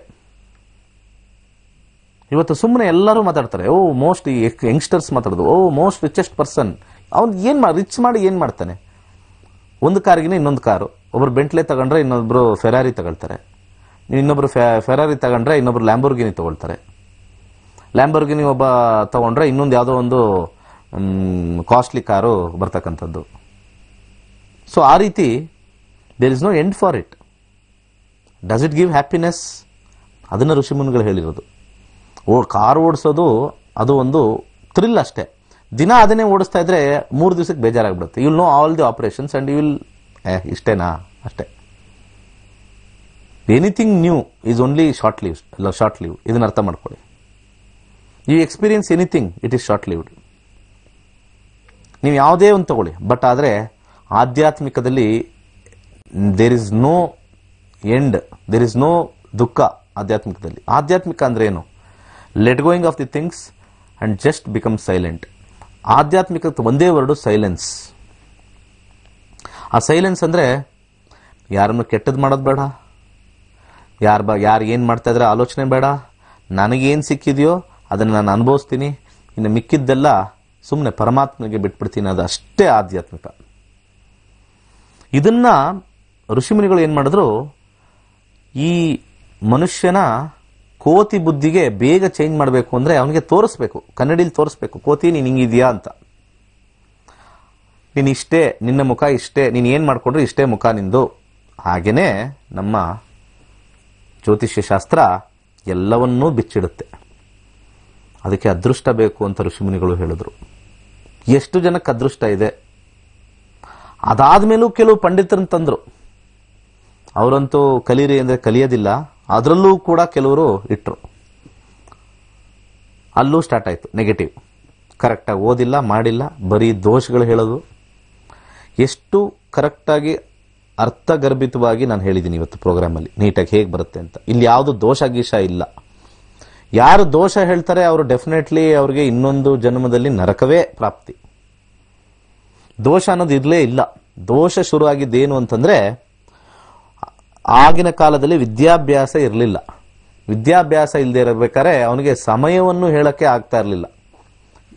ಇವತ್ತು ಸುಮ್ಮನೆ ಎಲ್ಲರೂ ಮಾತಾಡ್ತಾರೆ, ಓ ಮೋಸ್ಟ್ ಯಂಗ್ಸ್ಟರ್ಸ್ ಮಾತಾಡೋದು, ಓ ಮೋಸ್ಟ್ ರಿಚೆಸ್ಟ್ ಪರ್ಸನ್. ಅವ್ನು ರಿಚ್ ಮಾಡಿ ಏನ್ ಮಾಡ್ತಾನೆ? ಒಂದು ಕಾರಿಗಿನ ಇನ್ನೊಂದು ಕಾರು. ಒಬ್ರು ಬೆಂಟ್ಲೆ ತಗೊಂಡ್ರೆ ಇನ್ನೊಬ್ರು ಫೆರಾರಿ ತಗೊಳ್ತಾರೆ. ಇನ್ನೊಬ್ರು ಫೆರಾರಿ ತಗೊಂಡ್ರೆ ಇನ್ನೊಬ್ರು ಲ್ಯಾಂಬೋರ್ಗಿನಿ ತಗೊಳ್ತಾರೆ. ಲ್ಯಾಂಬೋರ್ಗಿನಿ ಒಬ್ಬ ತಗೊಂಡ್ರೆ ಇನ್ನೊಂದು ಯಾವುದೋ ಒಂದು ಕಾಸ್ಟ್ಲಿ ಕಾರು ಬರ್ತಕ್ಕಂಥದ್ದು. ಸೊ ಆ ರೀತಿ there is no end for it. Does it give happiness? ಅದನ್ನು ಋಷಿಮುನಿಗಳು ಹೇಳಿರೋದು. ಕಾರ್ ಓಡಿಸೋದು ಅದು ಒಂದು ಥ್ರಿಲ್ ಅಷ್ಟೇ. ದಿನ ಅದನ್ನೇ ಓಡಿಸ್ತಾ ಇದ್ರೆ 3 ದಿವಸಕ್ಕೆ ಬೇಜಾರಾಗ್ಬಿಡುತ್ತೆ. You will know all the operations and you will ಇಷ್ಟೇನಾ ಅಷ್ಟೇ. Anything new is only short live. ಇದನ್ನ ಅರ್ಥ ಮಾಡ್ಕೊಳ್ಳಿ. You experience anything, it is short lived. ನೀವು ಯಾವುದೇ ಒಂದು ತಗೊಳ್ಳಿ, ಬಟ್ ಆದರೆ ಆಧ್ಯಾತ್ಮಿಕದಲ್ಲಿ there is no end, there is no ದುಃಖ ಆಧ್ಯಾತ್ಮಿಕದಲ್ಲಿ. ಆಧ್ಯಾತ್ಮಿಕ ಅಂದ್ರೆ ಏನು? Let going of the things and just become silent. ಆಧ್ಯಾತ್ಮಿಕ ಒಂದೇ ವರ್ಡು ಸೈಲೆನ್ಸ್. ಆ ಸೈಲೆನ್ಸ್ ಅಂದ್ರೆ ಯಾರನ್ನು ಕೆಟ್ಟದ್ದು ಮಾಡೋದು ಬೇಡ, ಯಾರು ಏನು ಮಾಡ್ತಾ ಇದ್ರೆ ಆಲೋಚನೆ ಬೇಡ, ನನಗೇನು ಸಿಕ್ಕಿದೆಯೋ ಅದನ್ನು ನಾನು ಅನುಭವಿಸ್ತೀನಿ, ಇನ್ನು ಮಿಕ್ಕಿದ್ದೆಲ್ಲ ಸುಮ್ಮನೆ ಪರಮಾತ್ಮನಿಗೆ ಬಿಟ್ಬಿಡ್ತೀನಿ. ಅದು ಅಷ್ಟೇ ಆಧ್ಯಾತ್ಮಿಕ. ಇದನ್ನ ಋಷಿಮುನಿಗಳು ಏನು ಮಾಡಿದ್ರು, ಈ ಮನುಷ್ಯನ ಕೋತಿ ಬುದ್ಧಿಗೆ ಬೇಗ ಚೇಂಜ್ ಮಾಡಬೇಕು ಅಂದ್ರೆ ಅವನಿಗೆ ತೋರಿಸ್ಬೇಕು, ಕನ್ನಡಿಲಿ ತೋರಿಸ್ಬೇಕು, ಕೋತಿ ನೀನು ಹಿಂಗಿದ್ಯಾ ಅಂತ. ನೀನು ಇಷ್ಟೇ, ನಿನ್ನ ಮುಖ ಇಷ್ಟೇ, ನೀನು ಏನು ಮಾಡ್ಕೊಂಡ್ರೆ ಇಷ್ಟೇ ಮುಖ ನಿಂದು. ಹಾಗೇನೆ ನಮ್ಮ ಜ್ಯೋತಿಷ್ಯ ಶಾಸ್ತ್ರ ಎಲ್ಲವನ್ನೂ ಬಿಚ್ಚಿಡುತ್ತೆ. ಅದಕ್ಕೆ ಅದೃಷ್ಟ ಬೇಕು ಅಂತ ಋಷಿಮುನಿಗಳು ಹೇಳಿದ್ರು. ಎಷ್ಟು ಜನಕ್ಕೆ ಅದೃಷ್ಟ ಇದೆ? ಅದಾದ್ಮೇಲೂ ಕೆಲವು ಪಂಡಿತರನ್ನು ತಂದ್ರು. ಅವರಂತೂ ಕಲೀರಿ ಅಂದ್ರೆ ಕಲಿಯೋದಿಲ್ಲ, ಅದರಲ್ಲೂ ಕೂಡ ಕೆಲವರು ಇಟ್ಟರು. ಅಲ್ಲೂ ಸ್ಟಾರ್ಟ್ ಆಯ್ತು ನೆಗೆಟಿವ್. ಕರೆಕ್ಟಾಗಿ ಓದಿಲ್ಲ, ಮಾಡಿಲ್ಲ, ಬರೀ ದೋಷಗಳು ಹೇಳೋದು. ಎಷ್ಟು ಕರೆಕ್ಟಾಗಿ ಅರ್ಥಗರ್ಭಿತವಾಗಿ ನಾನು ಹೇಳಿದ್ದೀನಿ ಇವತ್ತು ಪ್ರೋಗ್ರಾಮಲ್ಲಿ, ನೀಟಾಗಿ ಹೇಗೆ ಬರುತ್ತೆ ಅಂತ. ಇಲ್ಲಿ ಯಾವುದು ದೋಷ ಗೀಷ ಇಲ್ಲ. ಯಾರು ದೋಷ ಹೇಳ್ತಾರೆ ಅವರು ಡೆಫಿನೆಟ್ಲಿ ಅವ್ರಿಗೆ ಇನ್ನೊಂದು ಜನ್ಮದಲ್ಲಿ ನರಕವೇ ಪ್ರಾಪ್ತಿ. ದೋಷ ಅನ್ನೋದು ಇರಲೇ ಇಲ್ಲ. ದೋಷ ಶುರು ಆಗಿದ್ದೇನು ಅಂತಂದ್ರೆ, ಆಗಿನ ಕಾಲದಲ್ಲಿ ವಿದ್ಯಾಭ್ಯಾಸ ಇರಲಿಲ್ಲ. ವಿದ್ಯಾಭ್ಯಾಸ ಇಲ್ಲದೆ ಇರಬೇಕಾದ್ರೆ ಅವನಿಗೆ ಸಮಯವನ್ನು ಹೇಳಕ್ಕೆ ಆಗ್ತಾ ಇರಲಿಲ್ಲ,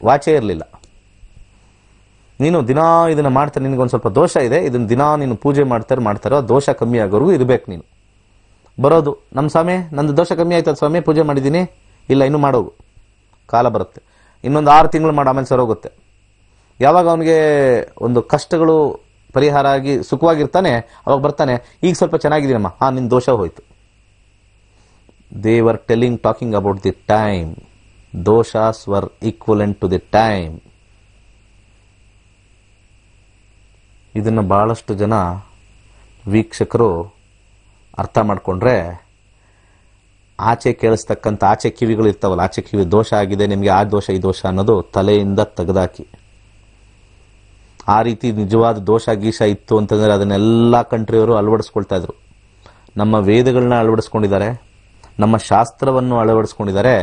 ವಾಚೆ ಇರಲಿಲ್ಲ. ನೀನು ದಿನಾ ಇದನ್ನ ಮಾಡ್ತಾರೆ, ನಿನಗೊಂದು ಸ್ವಲ್ಪ ದೋಷ ಇದೆ, ಇದನ್ನ ದಿನಾ ನೀನು ಪೂಜೆ ಮಾಡ್ತಾರೋ ದೋಷ ಕಮ್ಮಿ ಆಗೋವರೆಗೂ ಇರಬೇಕು ನೀನು. ಬರೋದು, ನಮ್ಮ ಸ್ವಾಮಿ ನಂದು ದೋಷ ಕಮ್ಮಿ ಆಯ್ತದ ಸ್ವಾಮಿ, ಪೂಜೆ ಮಾಡಿದ್ದೀನಿ, ಇಲ್ಲ ಇನ್ನೂ ಮಾಡೋಗು, ಕಾಲ ಬರುತ್ತೆ, ಇನ್ನೊಂದು 6 ತಿಂಗಳು ಮಾಡಿ ಆಮೇಲೆ ಸರೋಗುತ್ತೆ. ಯಾವಾಗ ಅವನಿಗೆ ಒಂದು ಕಷ್ಟಗಳು ಪರಿಹಾರ ಆಗಿ ಸುಖವಾಗಿರ್ತಾನೆ, ಅವಾಗ ಬರ್ತಾನೆ, ಈಗ ಸ್ವಲ್ಪ ಚೆನ್ನಾಗಿದ್ದೀನಮ್ಮ, ನಿನ್ನ ದೋಷ ಹೋಯ್ತು. They were talking about the time. Doshas were equivalent to the time. ಇದನ್ನು ಬಹಳಷ್ಟು ಜನ ವೀಕ್ಷಕರು ಅರ್ಥ ಮಾಡಿಕೊಂಡ್ರೆ, ಆಚೆ ಕೇಳಿಸ್ತಕ್ಕಂಥ ಆಚೆ ಕಿವಿಗಳು ಇರ್ತಾವಲ್ಲ, ಆಚೆ ಕಿವಿ ದೋಷ ಆಗಿದೆ ನಿಮಗೆ, ಆ ದೋಷ ಈ ದೋಷ ಅನ್ನೋದು ತಲೆಯಿಂದ ತೆಗೆದಾಕಿ. ಆ ರೀತಿ ನಿಜವಾದ ದೋಷ ಗೀಷ ಇತ್ತು ಅಂತಂದ್ರೆ ಅದನ್ನೆಲ್ಲ ಕಂಟ್ರಿಯವರು ಅಳವಡಿಸ್ಕೊಳ್ತಾ ಇದ್ರು. ನಮ್ಮ ವೇದಗಳನ್ನ ಅಳವಡಿಸ್ಕೊಂಡಿದ್ದಾರೆ, ನಮ್ಮ ಶಾಸ್ತ್ರವನ್ನು ಅಳವಡಿಸ್ಕೊಂಡಿದ್ದಾರೆ,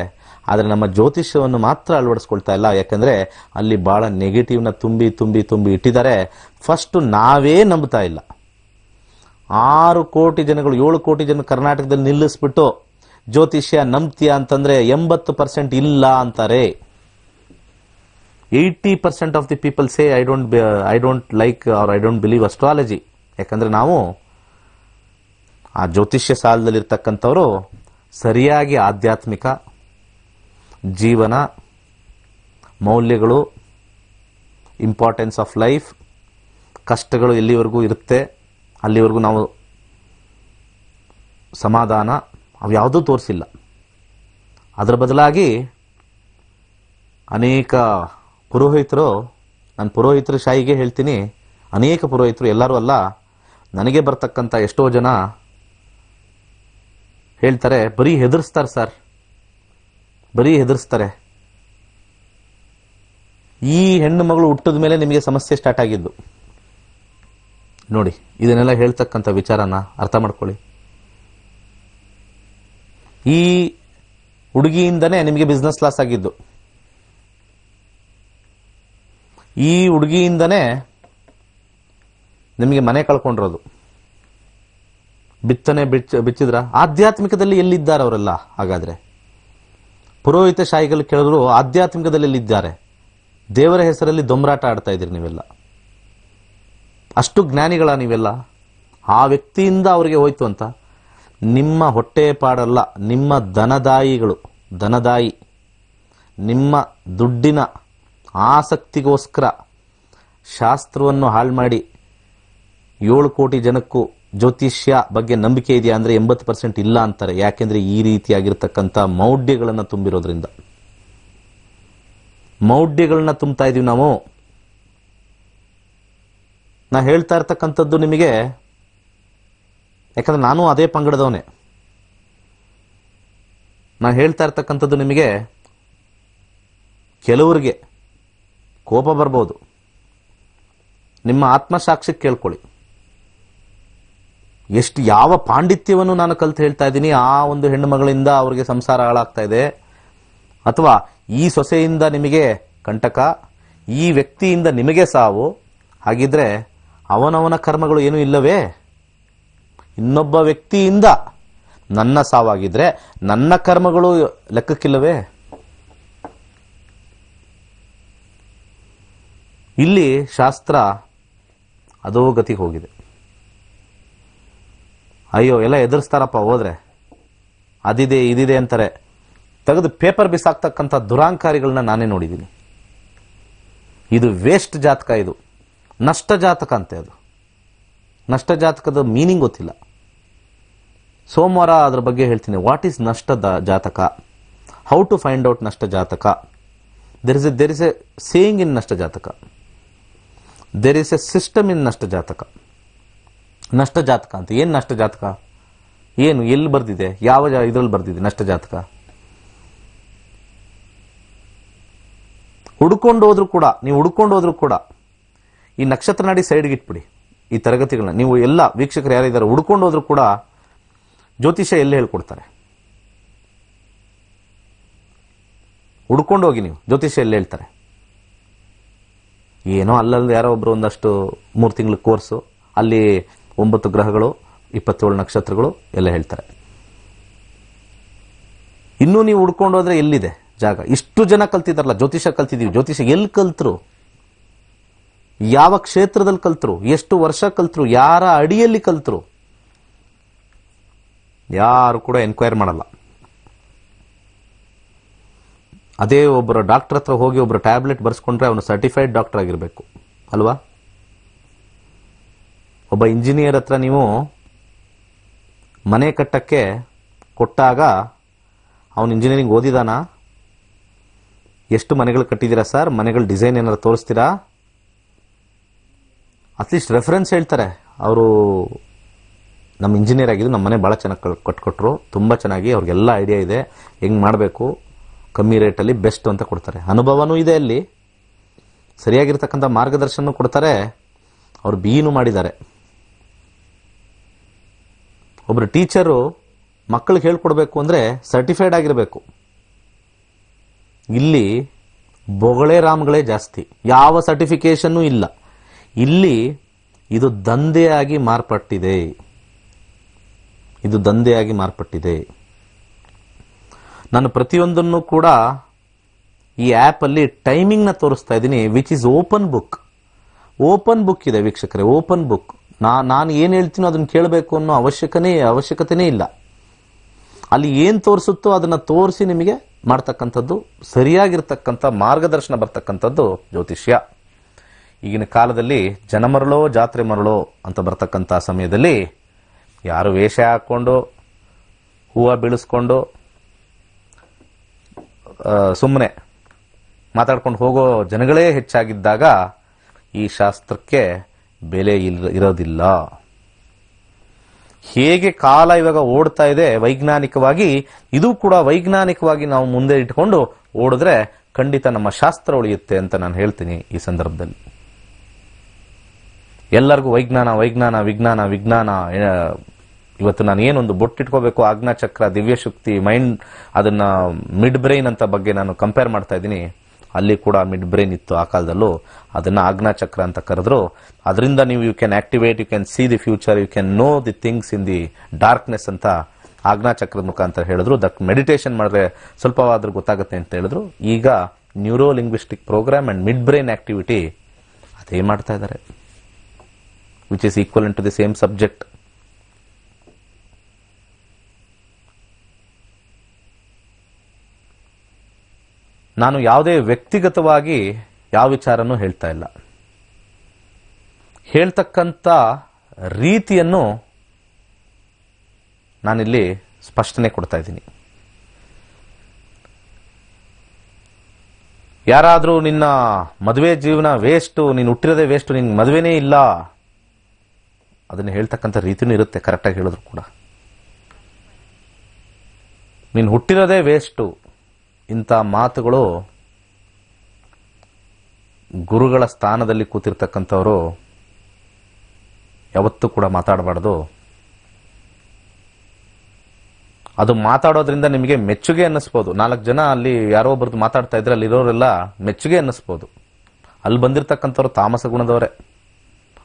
ಆದರೆ ನಮ್ಮ ಜ್ಯೋತಿಷ್ಯವನ್ನು ಮಾತ್ರ ಅಳವಡಿಸ್ಕೊಳ್ತಾ ಇಲ್ಲ. ಯಾಕಂದ್ರೆ ಅಲ್ಲಿ ಬಹಳ ನೆಗೆಟಿವ್ನ ತುಂಬಿ ತುಂಬಿ ತುಂಬಿ ಇಟ್ಟಿದ್ದಾರೆ. ಫಸ್ಟ್ ನಾವೇ ನಂಬ್ತಾ ಇಲ್ಲ. 6 ಕೋಟಿ ಜನಗಳು, 7 ಕೋಟಿ ಜನ ಕರ್ನಾಟಕದಲ್ಲಿ ನಿಲ್ಲಿಸ್ಬಿಟ್ಟು ಜ್ಯೋತಿಷ್ಯ ನಂಬ್ತೀಯ ಅಂತಂದ್ರೆ 80% ಇಲ್ಲ ಅಂತಾರೆ. 80% of the people say I don't like or I don't believe astrology. ಯಾಕಂದ್ರೆ ನಾವು ಆ ಜ್ಯೋತಿಷ್ಯ ಸಾಲದಲ್ಲಿರ್ತಕ್ಕಂಥವ್ರು ಸರಿಯಾಗಿ ಆಧ್ಯಾತ್ಮಿಕ ಜೀವನ, ಮೌಲ್ಯಗಳು, ಇಂಪಾರ್ಟೆನ್ಸ್ ಆಫ್ ಲೈಫ್, ಕಷ್ಟಗಳು ಎಲ್ಲಿವರೆಗೂ ಇರುತ್ತೆ ಅಲ್ಲಿವರೆಗೂ ನಾವು ಸಮಾಧಾನ, ಅವು ಯಾವುದೂ ತೋರಿಸಿಲ್ಲ. ಅದರ ಬದಲಾಗಿ ಅನೇಕ ಪುರೋಹಿತರು, ನಾನು ಪುರೋಹಿತರ ಶಾಹಿಗೆ ಹೇಳ್ತೀನಿ, ಅನೇಕ ಪುರೋಹಿತರು, ಎಲ್ಲರೂ ಅಲ್ಲ, ನನಗೆ ಬರ್ತಕ್ಕಂಥ ಎಷ್ಟೋ ಜನ ಹೇಳ್ತಾರೆ, ಬರೀ ಹೆದರ್ಸ್ತಾರೆ ಸರ್, ಬರೀ ಹೆದರ್ಸ್ತಾರೆ. ಈ ಹೆಣ್ಣು ಮಗಳು ಹುಟ್ಟಿದ ಮೇಲೆ ನಿಮಗೆ ಸಮಸ್ಯೆ ಸ್ಟಾರ್ಟ್ ಆಗಿದ್ದು ನೋಡಿ. ಇದನ್ನೆಲ್ಲ ಹೇಳ್ತಕ್ಕಂಥ ವಿಚಾರನ ಅರ್ಥ ಮಾಡ್ಕೊಳ್ಳಿ. ಈ ಹುಡುಗಿಯಿಂದನೇ ನಿಮಗೆ ಬಿಸ್ನೆಸ್ ಲಾಸ್ ಆಗಿದ್ದು, ಈ ಹುಡುಗಿಯಿಂದನೇ ನಿಮಗೆ ಮನೆ ಕಳ್ಕೊಂಡಿರೋದು. ಬಿತ್ತನೆ ಬಿಚ್ಚಿದ್ರ ಆಧ್ಯಾತ್ಮಿಕದಲ್ಲಿ ಎಲ್ಲಿದ್ದಾರೆ ಅವರೆಲ್ಲ? ಹಾಗಾದ್ರೆ ಪುರೋಹಿತ ಶಾಹಿಗಳು ಕೇಳಿದ್ರು ಆಧ್ಯಾತ್ಮಿಕದಲ್ಲಿ ಎಲ್ಲಿದ್ದಾರೆ? ದೇವರ ಹೆಸರಲ್ಲಿ ದೊಂಬರಾಟ ಆಡ್ತಾ ಇದ್ದೀರಿ ನೀವೆಲ್ಲ. ಅಷ್ಟು ಜ್ಞಾನಿಗಳ ನೀವೆಲ್ಲ? ಆ ವ್ಯಕ್ತಿಯಿಂದ ಅವರಿಗೆ ಹೋಯ್ತು ಅಂತ. ನಿಮ್ಮ ಹೊಟ್ಟೆ ಪಾಡಲ್ಲ, ನಿಮ್ಮ ಧನದಾಯಿಗಳು, ಧನದಾಯಿ ನಿಮ್ಮ ದುಡ್ಡಿನ ಆಸಕ್ತಿಗೋಸ್ಕರ ಶಾಸ್ತ್ರವನ್ನು ಹಾಳು ಮಾಡಿ 7 ಕೋಟಿ ಜನಕ್ಕೂ ಜ್ಯೋತಿಷ್ಯ ಬಗ್ಗೆ ನಂಬಿಕೆ ಇದೆಯಾ ಅಂದ್ರೆ 80% ಇಲ್ಲ ಅಂತಾರೆ. ಯಾಕೆಂದ್ರೆ ಈ ರೀತಿಯಾಗಿರ್ತಕ್ಕಂಥ ಮೌಢ್ಯಗಳನ್ನ ತುಂಬಿರೋದ್ರಿಂದ. ಮೌಢ್ಯಗಳನ್ನ ತುಂಬ್ತಾ ಇದೀವಿ ನಾವು. ನಾ ಹೇಳ್ತಾ ಇರ್ತಕ್ಕಂಥದ್ದು ನಿಮಗೆ, ಯಾಕಂದ್ರೆ ನಾನು ಅದೇ ಪಂಗಡದವನೇ. ನಾ ಹೇಳ್ತಾ ಇರ್ತಕ್ಕಂಥದ್ದು ನಿಮಗೆ ಕೆಲವರಿಗೆ ಕೋಪ ಬರ್ಬೋದು. ನಿಮ್ಮ ಆತ್ಮಸಾಕ್ಷಿಗೆ ಕೇಳ್ಕೊಳ್ಳಿ. ಎಷ್ಟು ಯಾವ ಪಾಂಡಿತ್ಯವನ್ನು ನಾನು ಕಲ್ತು ಹೇಳ್ತಾ ಇದ್ದೀನಿ. ಆ ಒಂದು ಹೆಣ್ಣು ಮಗಳಿಂದ ಅವ್ರಿಗೆ ಸಂಸಾರ ಹಾಳಾಗ್ತಾ ಇದೆ, ಅಥವಾ ಈ ಸೊಸೆಯಿಂದ ನಿಮಗೆ ಕಂಟಕ, ಈ ವ್ಯಕ್ತಿಯಿಂದ ನಿಮಗೆ ಸಾವು. ಹಾಗಿದ್ರೆ ಅವನವನ ಕರ್ಮಗಳು ಏನೂ ಇಲ್ಲವೇ? ಇನ್ನೊಬ್ಬ ವ್ಯಕ್ತಿಯಿಂದ ನನ್ನ ಸಾವಾಗಿದ್ರೆ ನನ್ನ ಕರ್ಮಗಳು ಲೆಕ್ಕಕ್ಕಿಲ್ಲವೇ? ಇಲ್ಲಿ ಶಾಸ್ತ್ರ ಅದೋ ಗತಿಗೆ ಹೋಗಿದೆ. ಅಯ್ಯೋ, ಎಲ್ಲ ಎದುರಿಸ್ತಾರಪ್ಪ ಹೋದ್ರೆ, ಅದಿದೆ ಇದಿದೆ ಅಂತಾರೆ. ತೆಗೆದು ಪೇಪರ್ ಬಿಸಾಕ್ತಕ್ಕಂಥ ದುರಾಂಕಾರಿಗಳನ್ನ ನಾನೇ ನೋಡಿದ್ದೀನಿ. ಇದು ವೇಸ್ಟ್ ಜಾತಕ, ಇದು ನಷ್ಟ ಜಾತಕ ಅಂತೆ. ಅದು ನಷ್ಟ ಜಾತಕದ ಮೀನಿಂಗ್ ಗೊತ್ತಿಲ್ಲ. ಸೋಮವಾರ ಅದ್ರ ಬಗ್ಗೆ ಹೇಳ್ತೀನಿ. ವಾಟ್ ಈಸ್ ನಷ್ಟದ ಜಾತಕ, ಹೌ ಟು ಫೈಂಡ್ ಔಟ್ ನಷ್ಟ ಜಾತಕ. There is a saying in ನಷ್ಟ ಜಾತಕ, there is a system in ನಷ್ಟ ಜಾತಕ. ನಷ್ಟ ಜಾತಕ ಅಂತ ಏನು? ನಷ್ಟ ಜಾತಕ ಏನು? ಎಲ್ಲಿ ಬರ್ದಿದೆ? ಯಾವ ಇದ್ರಲ್ಲಿ ಬರ್ದಿದೆ ನಷ್ಟ ಜಾತಕ? ಹುಡ್ಕೊಂಡು ಹೋದ್ರು ಕೂಡ, ನೀವು ಹುಡ್ಕೊಂಡು ಹೋದ್ರು ಕೂಡ ಈ ನಕ್ಷತ್ರ ನಾಡಿ ಸೈಡ್ಗೆ ಇಟ್ಬಿಡಿ. ಈ ತರಗತಿಗಳನ್ನ ನೀವು ಎಲ್ಲ ವೀಕ್ಷಕರು ಯಾರಿದ್ದಾರೆ ಹುಡ್ಕೊಂಡು ಹೋದ್ರು ಕೂಡ ಜ್ಯೋತಿಷ್ಯ ಎಲ್ಲಿ ಹೇಳ್ಕೊಡ್ತಾರೆ? ಹುಡ್ಕೊಂಡು ಹೋಗಿ ನೀವು, ಜ್ಯೋತಿಷ್ಯ ಎಲ್ಲಿ ಹೇಳ್ತಾರೆ? ಏನೋ ಅಲ್ಲಲ್ಲಿ ಯಾರೋ ಒಬ್ರು ಒಂದಷ್ಟು 3 ತಿಂಗಳ ಕೋರ್ಸು, ಅಲ್ಲಿ 9 ಗ್ರಹಗಳು 27 ನಕ್ಷತ್ರಗಳು ಎಲ್ಲ ಹೇಳ್ತಾರೆ. ಇನ್ನೂ ನೀವು ಹುಡ್ಕೊಂಡು ಹೋದ್ರೆ ಎಲ್ಲಿದೆ ಜಾಗ? ಇಷ್ಟು ಜನ ಕಲ್ತಿದಾರಲ್ಲ, ಜ್ಯೋತಿಷ್ಯ ಕಲ್ತಿದೀವಿ. ಜ್ಯೋತಿಷ್ಯ ಎಲ್ಲಿ ಕಲ್ತರು? ಯಾವ ಕ್ಷೇತ್ರದಲ್ಲಿ ಕಲ್ತರು? ಎಷ್ಟು ವರ್ಷ ಕಲ್ತರು? ಯಾರ ಅಡಿಯಲ್ಲಿ ಕಲ್ತರು? ಯಾರು ಕೂಡ ಎನ್ಕ್ವೈರ್ ಮಾಡಲ್ಲ. ಅದೇ ಒಬ್ಬರು ಡಾಕ್ಟರ್ ಹತ್ರ ಹೋಗಿ ಒಬ್ಬರು ಟ್ಯಾಬ್ಲೆಟ್ ಬರ್ಸ್ಕೊಂಡ್ರೆ ಅವನು ಸರ್ಟಿಫೈಡ್ ಡಾಕ್ಟರ್ ಆಗಿರಬೇಕು ಅಲ್ವಾ? ಒಬ್ಬ ಇಂಜಿನಿಯರ್ ಹತ್ರ ನೀವು ಮನೆ ಕಟ್ಟಕ್ಕೆ ಕೊಟ್ಟಾಗ ಅವನು ಇಂಜಿನಿಯರಿಂಗ್ ಓದಿದಾನ? ಎಷ್ಟು ಮನೆಗಳು ಕಟ್ಟಿದ್ದೀರಾ ಸರ್? ಮನೆಗಳ ಡಿಸೈನ್ ಏನಾರು ತೋರಿಸ್ತೀರಾ? ಅಟ್ಲೀಸ್ಟ್ ರೆಫರೆನ್ಸ್ ಹೇಳ್ತಾರೆ. ಅವರು ನಮ್ಮ ಇಂಜಿನಿಯರ್ ಆಗಿದ್ದು, ನಮ್ಮ ಮನೆ ಭಾಳ ಚೆನ್ನಾಗಿ ಕಟ್ಕೊಟ್ರು, ತುಂಬ ಚೆನ್ನಾಗಿ, ಅವ್ರಿಗೆಲ್ಲ ಐಡಿಯಾ ಇದೆ, ಹೆಂಗೆ ಮಾಡಬೇಕು, ಕಮ್ಮಿ ರೇಟಲ್ಲಿ ಬೆಸ್ಟ್ ಅಂತ ಕೊಡ್ತಾರೆ. ಅನುಭವನೂ ಇದೆ, ಅಲ್ಲಿ ಸರಿಯಾಗಿರ್ತಕ್ಕಂಥ ಮಾರ್ಗದರ್ಶನ ಕೊಡ್ತಾರೆ. ಅವ್ರು ಬಿಇನೂ ಮಾಡಿದ್ದಾರೆ. ಒಬ್ರು ಟೀಚರು ಮಕ್ಕಳಿಗೆ ಹೇಳ್ಕೊಡ್ಬೇಕು ಅಂದ್ರೆ ಸರ್ಟಿಫೈಡ್ ಆಗಿರಬೇಕು. ಇಲ್ಲಿ ಬೊಗಳೆ ರಾಮ್ಗಳೇ ಜಾಸ್ತಿ, ಯಾವ ಸರ್ಟಿಫಿಕೇಶನ್ ಇಲ್ಲ. ಇಲ್ಲಿ ಇದು ದಂಧೆಯಾಗಿ ಮಾರ್ಪಟ್ಟಿದೆ. ಇದು ದಂಧೆಯಾಗಿ ಮಾರ್ಪಟ್ಟಿದೆ. ನಾನು ಪ್ರತಿಯೊಂದನ್ನು ಕೂಡ ಈ ಆ್ಯಪ್ ಅಲ್ಲಿ ಟೈಮಿಂಗ್ನ ತೋರಿಸ್ತಾ ಇದ್ದೀನಿ, which is open book. Open book ಇದೆ ವೀಕ್ಷಕರೇ, ಓಪನ್ ಬುಕ್. ನಾನು ಏನು ಹೇಳ್ತೀನೋ ಅದನ್ನು ಕೇಳಬೇಕು ಅನ್ನೋ ಅವಶ್ಯಕತೆನೇ ಇಲ್ಲ. ಅಲ್ಲಿ ಏನು ತೋರಿಸುತ್ತೋ ಅದನ್ನ ತೋರಿಸಿ ನಿಮಗೆ ಮಾಡ್ತಕ್ಕಂಥದ್ದು, ಸರಿಯಾಗಿರ್ತಕ್ಕಂಥ ಮಾರ್ಗದರ್ಶನ ಬರ್ತಕ್ಕಂಥದ್ದು ಜ್ಯೋತಿಷ್ಯ. ಈಗಿನ ಕಾಲದಲ್ಲಿ ಜನ ಮರಳೋ ಜಾತ್ರೆ ಮರಳೋ ಅಂತ ಬರ್ತಕ್ಕಂಥ ಸಮಯದಲ್ಲಿ ಯಾರು ವೇಷ ಹಾಕೊಂಡು ಹೂವು ಬೀಳಿಸ್ಕೊಂಡು ಸುಮ್ಮನೆ ಮಾತಾಡ್ಕೊಂಡು ಹೋಗೋ ಜನಗಳೇ ಹೆಚ್ಚಾಗಿದ್ದಾಗ ಈ ಶಾಸ್ತ್ರಕ್ಕೆ ಬೆಲೆ ಇರೋದಿಲ್ಲ. ಹೇಗೆ ಕಾಲ ಇವಾಗ ಓಡ್ತಾ ಇದೆ ವೈಜ್ಞಾನಿಕವಾಗಿ, ಇದು ಕೂಡ ವೈಜ್ಞಾನಿಕವಾಗಿ ನಾವು ಮುಂದೆ ಇಟ್ಕೊಂಡು ಓಡಿದ್ರೆ ಖಂಡಿತ ನಮ್ಮ ಶಾಸ್ತ್ರ ಉಳಿಯುತ್ತೆ ಅಂತ ನಾನು ಹೇಳ್ತೀನಿ. ಈ ಸಂದರ್ಭದಲ್ಲಿ ಎಲ್ಲರಿಗೂ ವೈಜ್ಞಾನ ವೈಜ್ಞಾನ ವಿಜ್ಞಾನ ವಿಜ್ಞಾನ. ಇವತ್ತು ನಾನು ಏನೊಂದು ಬೊಟ್ಟಿಟ್ಕೋಬೇಕು, ಆಜ್ಞಾಚಕ್ರ, ದಿವ್ಯಶಕ್ತಿ, ಮೈಂಡ್, ಅದನ್ನ ಮಿಡ್ ಬ್ರೈನ್ ಅಂತ ಬಗ್ಗೆ ನಾನು ಕಂಪೇರ್ ಮಾಡ್ತಾ ಇದ್ದೀನಿ. ಅಲ್ಲಿ ಕೂಡ ಮಿಡ್ ಬ್ರೈನ್ ಇತ್ತು ಆ ಕಾಲದಲ್ಲೂ, ಅದನ್ನ ಆಜ್ಞಾಚಕ್ರ ಅಂತ ಕರೆದ್ರು. ಅದರಿಂದ ನೀವು you can activate, you can see the future, you can know the things in the darkness ಅಂತ ಆಜ್ಞಾಚಕ್ರದ ಮುಖಾಂತರ ಹೇಳಿದ್ರು. ದಟ್ ಮೆಡಿಟೇಷನ್ ಮಾಡಿದ್ರೆ ಸ್ವಲ್ಪವಾದ್ರೂ ಗೊತ್ತಾಗುತ್ತೆ ಅಂತ ಹೇಳಿದ್ರು. ಈಗ neuro linguistic program and mid brain activity ಅದೇ ಮಾಡ್ತಾ ಇದ್ದಾರೆ, which is equal to the same subject. ನಾನು ಯಾವುದೇ ವ್ಯಕ್ತಿಗತವಾಗಿ ಯಾವ ವಿಚಾರನೂ ಹೇಳ್ತಾ ಇಲ್ಲ. ಹೇಳ್ತಕ್ಕಂಥ ರೀತಿಯನ್ನು ನಾನಿಲ್ಲಿ ಸ್ಪಷ್ಟನೆ ಕೊಡ್ತಾ ಇದ್ದೀನಿ. ಯಾರಾದರೂ ನಿನ್ನ ಮದುವೆ ಜೀವನ ವೇಸ್ಟು, ನೀನು ಹುಟ್ಟಿರೋದೇ ವೇಸ್ಟು, ನಿನ್ನ ಮದುವೆನೇ ಇಲ್ಲ, ಅದನ್ನು ಹೇಳ್ತಕ್ಕಂಥ ರೀತಿನೂ ಇರುತ್ತೆ. ಕರೆಕ್ಟಾಗಿ ಹೇಳಿದ್ರು ಕೂಡ ನೀನು ಹುಟ್ಟಿರೋದೇ ವೇಸ್ಟು, ಇಂಥ ಮಾತುಗಳು ಗುರುಗಳ ಸ್ಥಾನದಲ್ಲಿ ಕೂತಿರ್ತಕ್ಕಂಥವರು ಯಾವತ್ತೂ ಕೂಡ ಮಾತಾಡಬಾರ್ದು. ಅದು ಮಾತಾಡೋದ್ರಿಂದ ನಿಮಗೆ ಮೆಚ್ಚುಗೆ ಅನ್ನಿಸ್ಬೋದು. 4 ಜನ ಅಲ್ಲಿ ಯಾರೋ ಒಬ್ಬರದ್ದು ಮಾತಾಡ್ತಾ ಇದ್ರೆ ಅಲ್ಲಿರೋರೆಲ್ಲ ಮೆಚ್ಚುಗೆ ಅನ್ನಿಸ್ಬೋದು. ಅಲ್ಲಿ ಬಂದಿರತಕ್ಕಂಥವ್ರು ತಾಮಸ ಗುಣದವರೇ.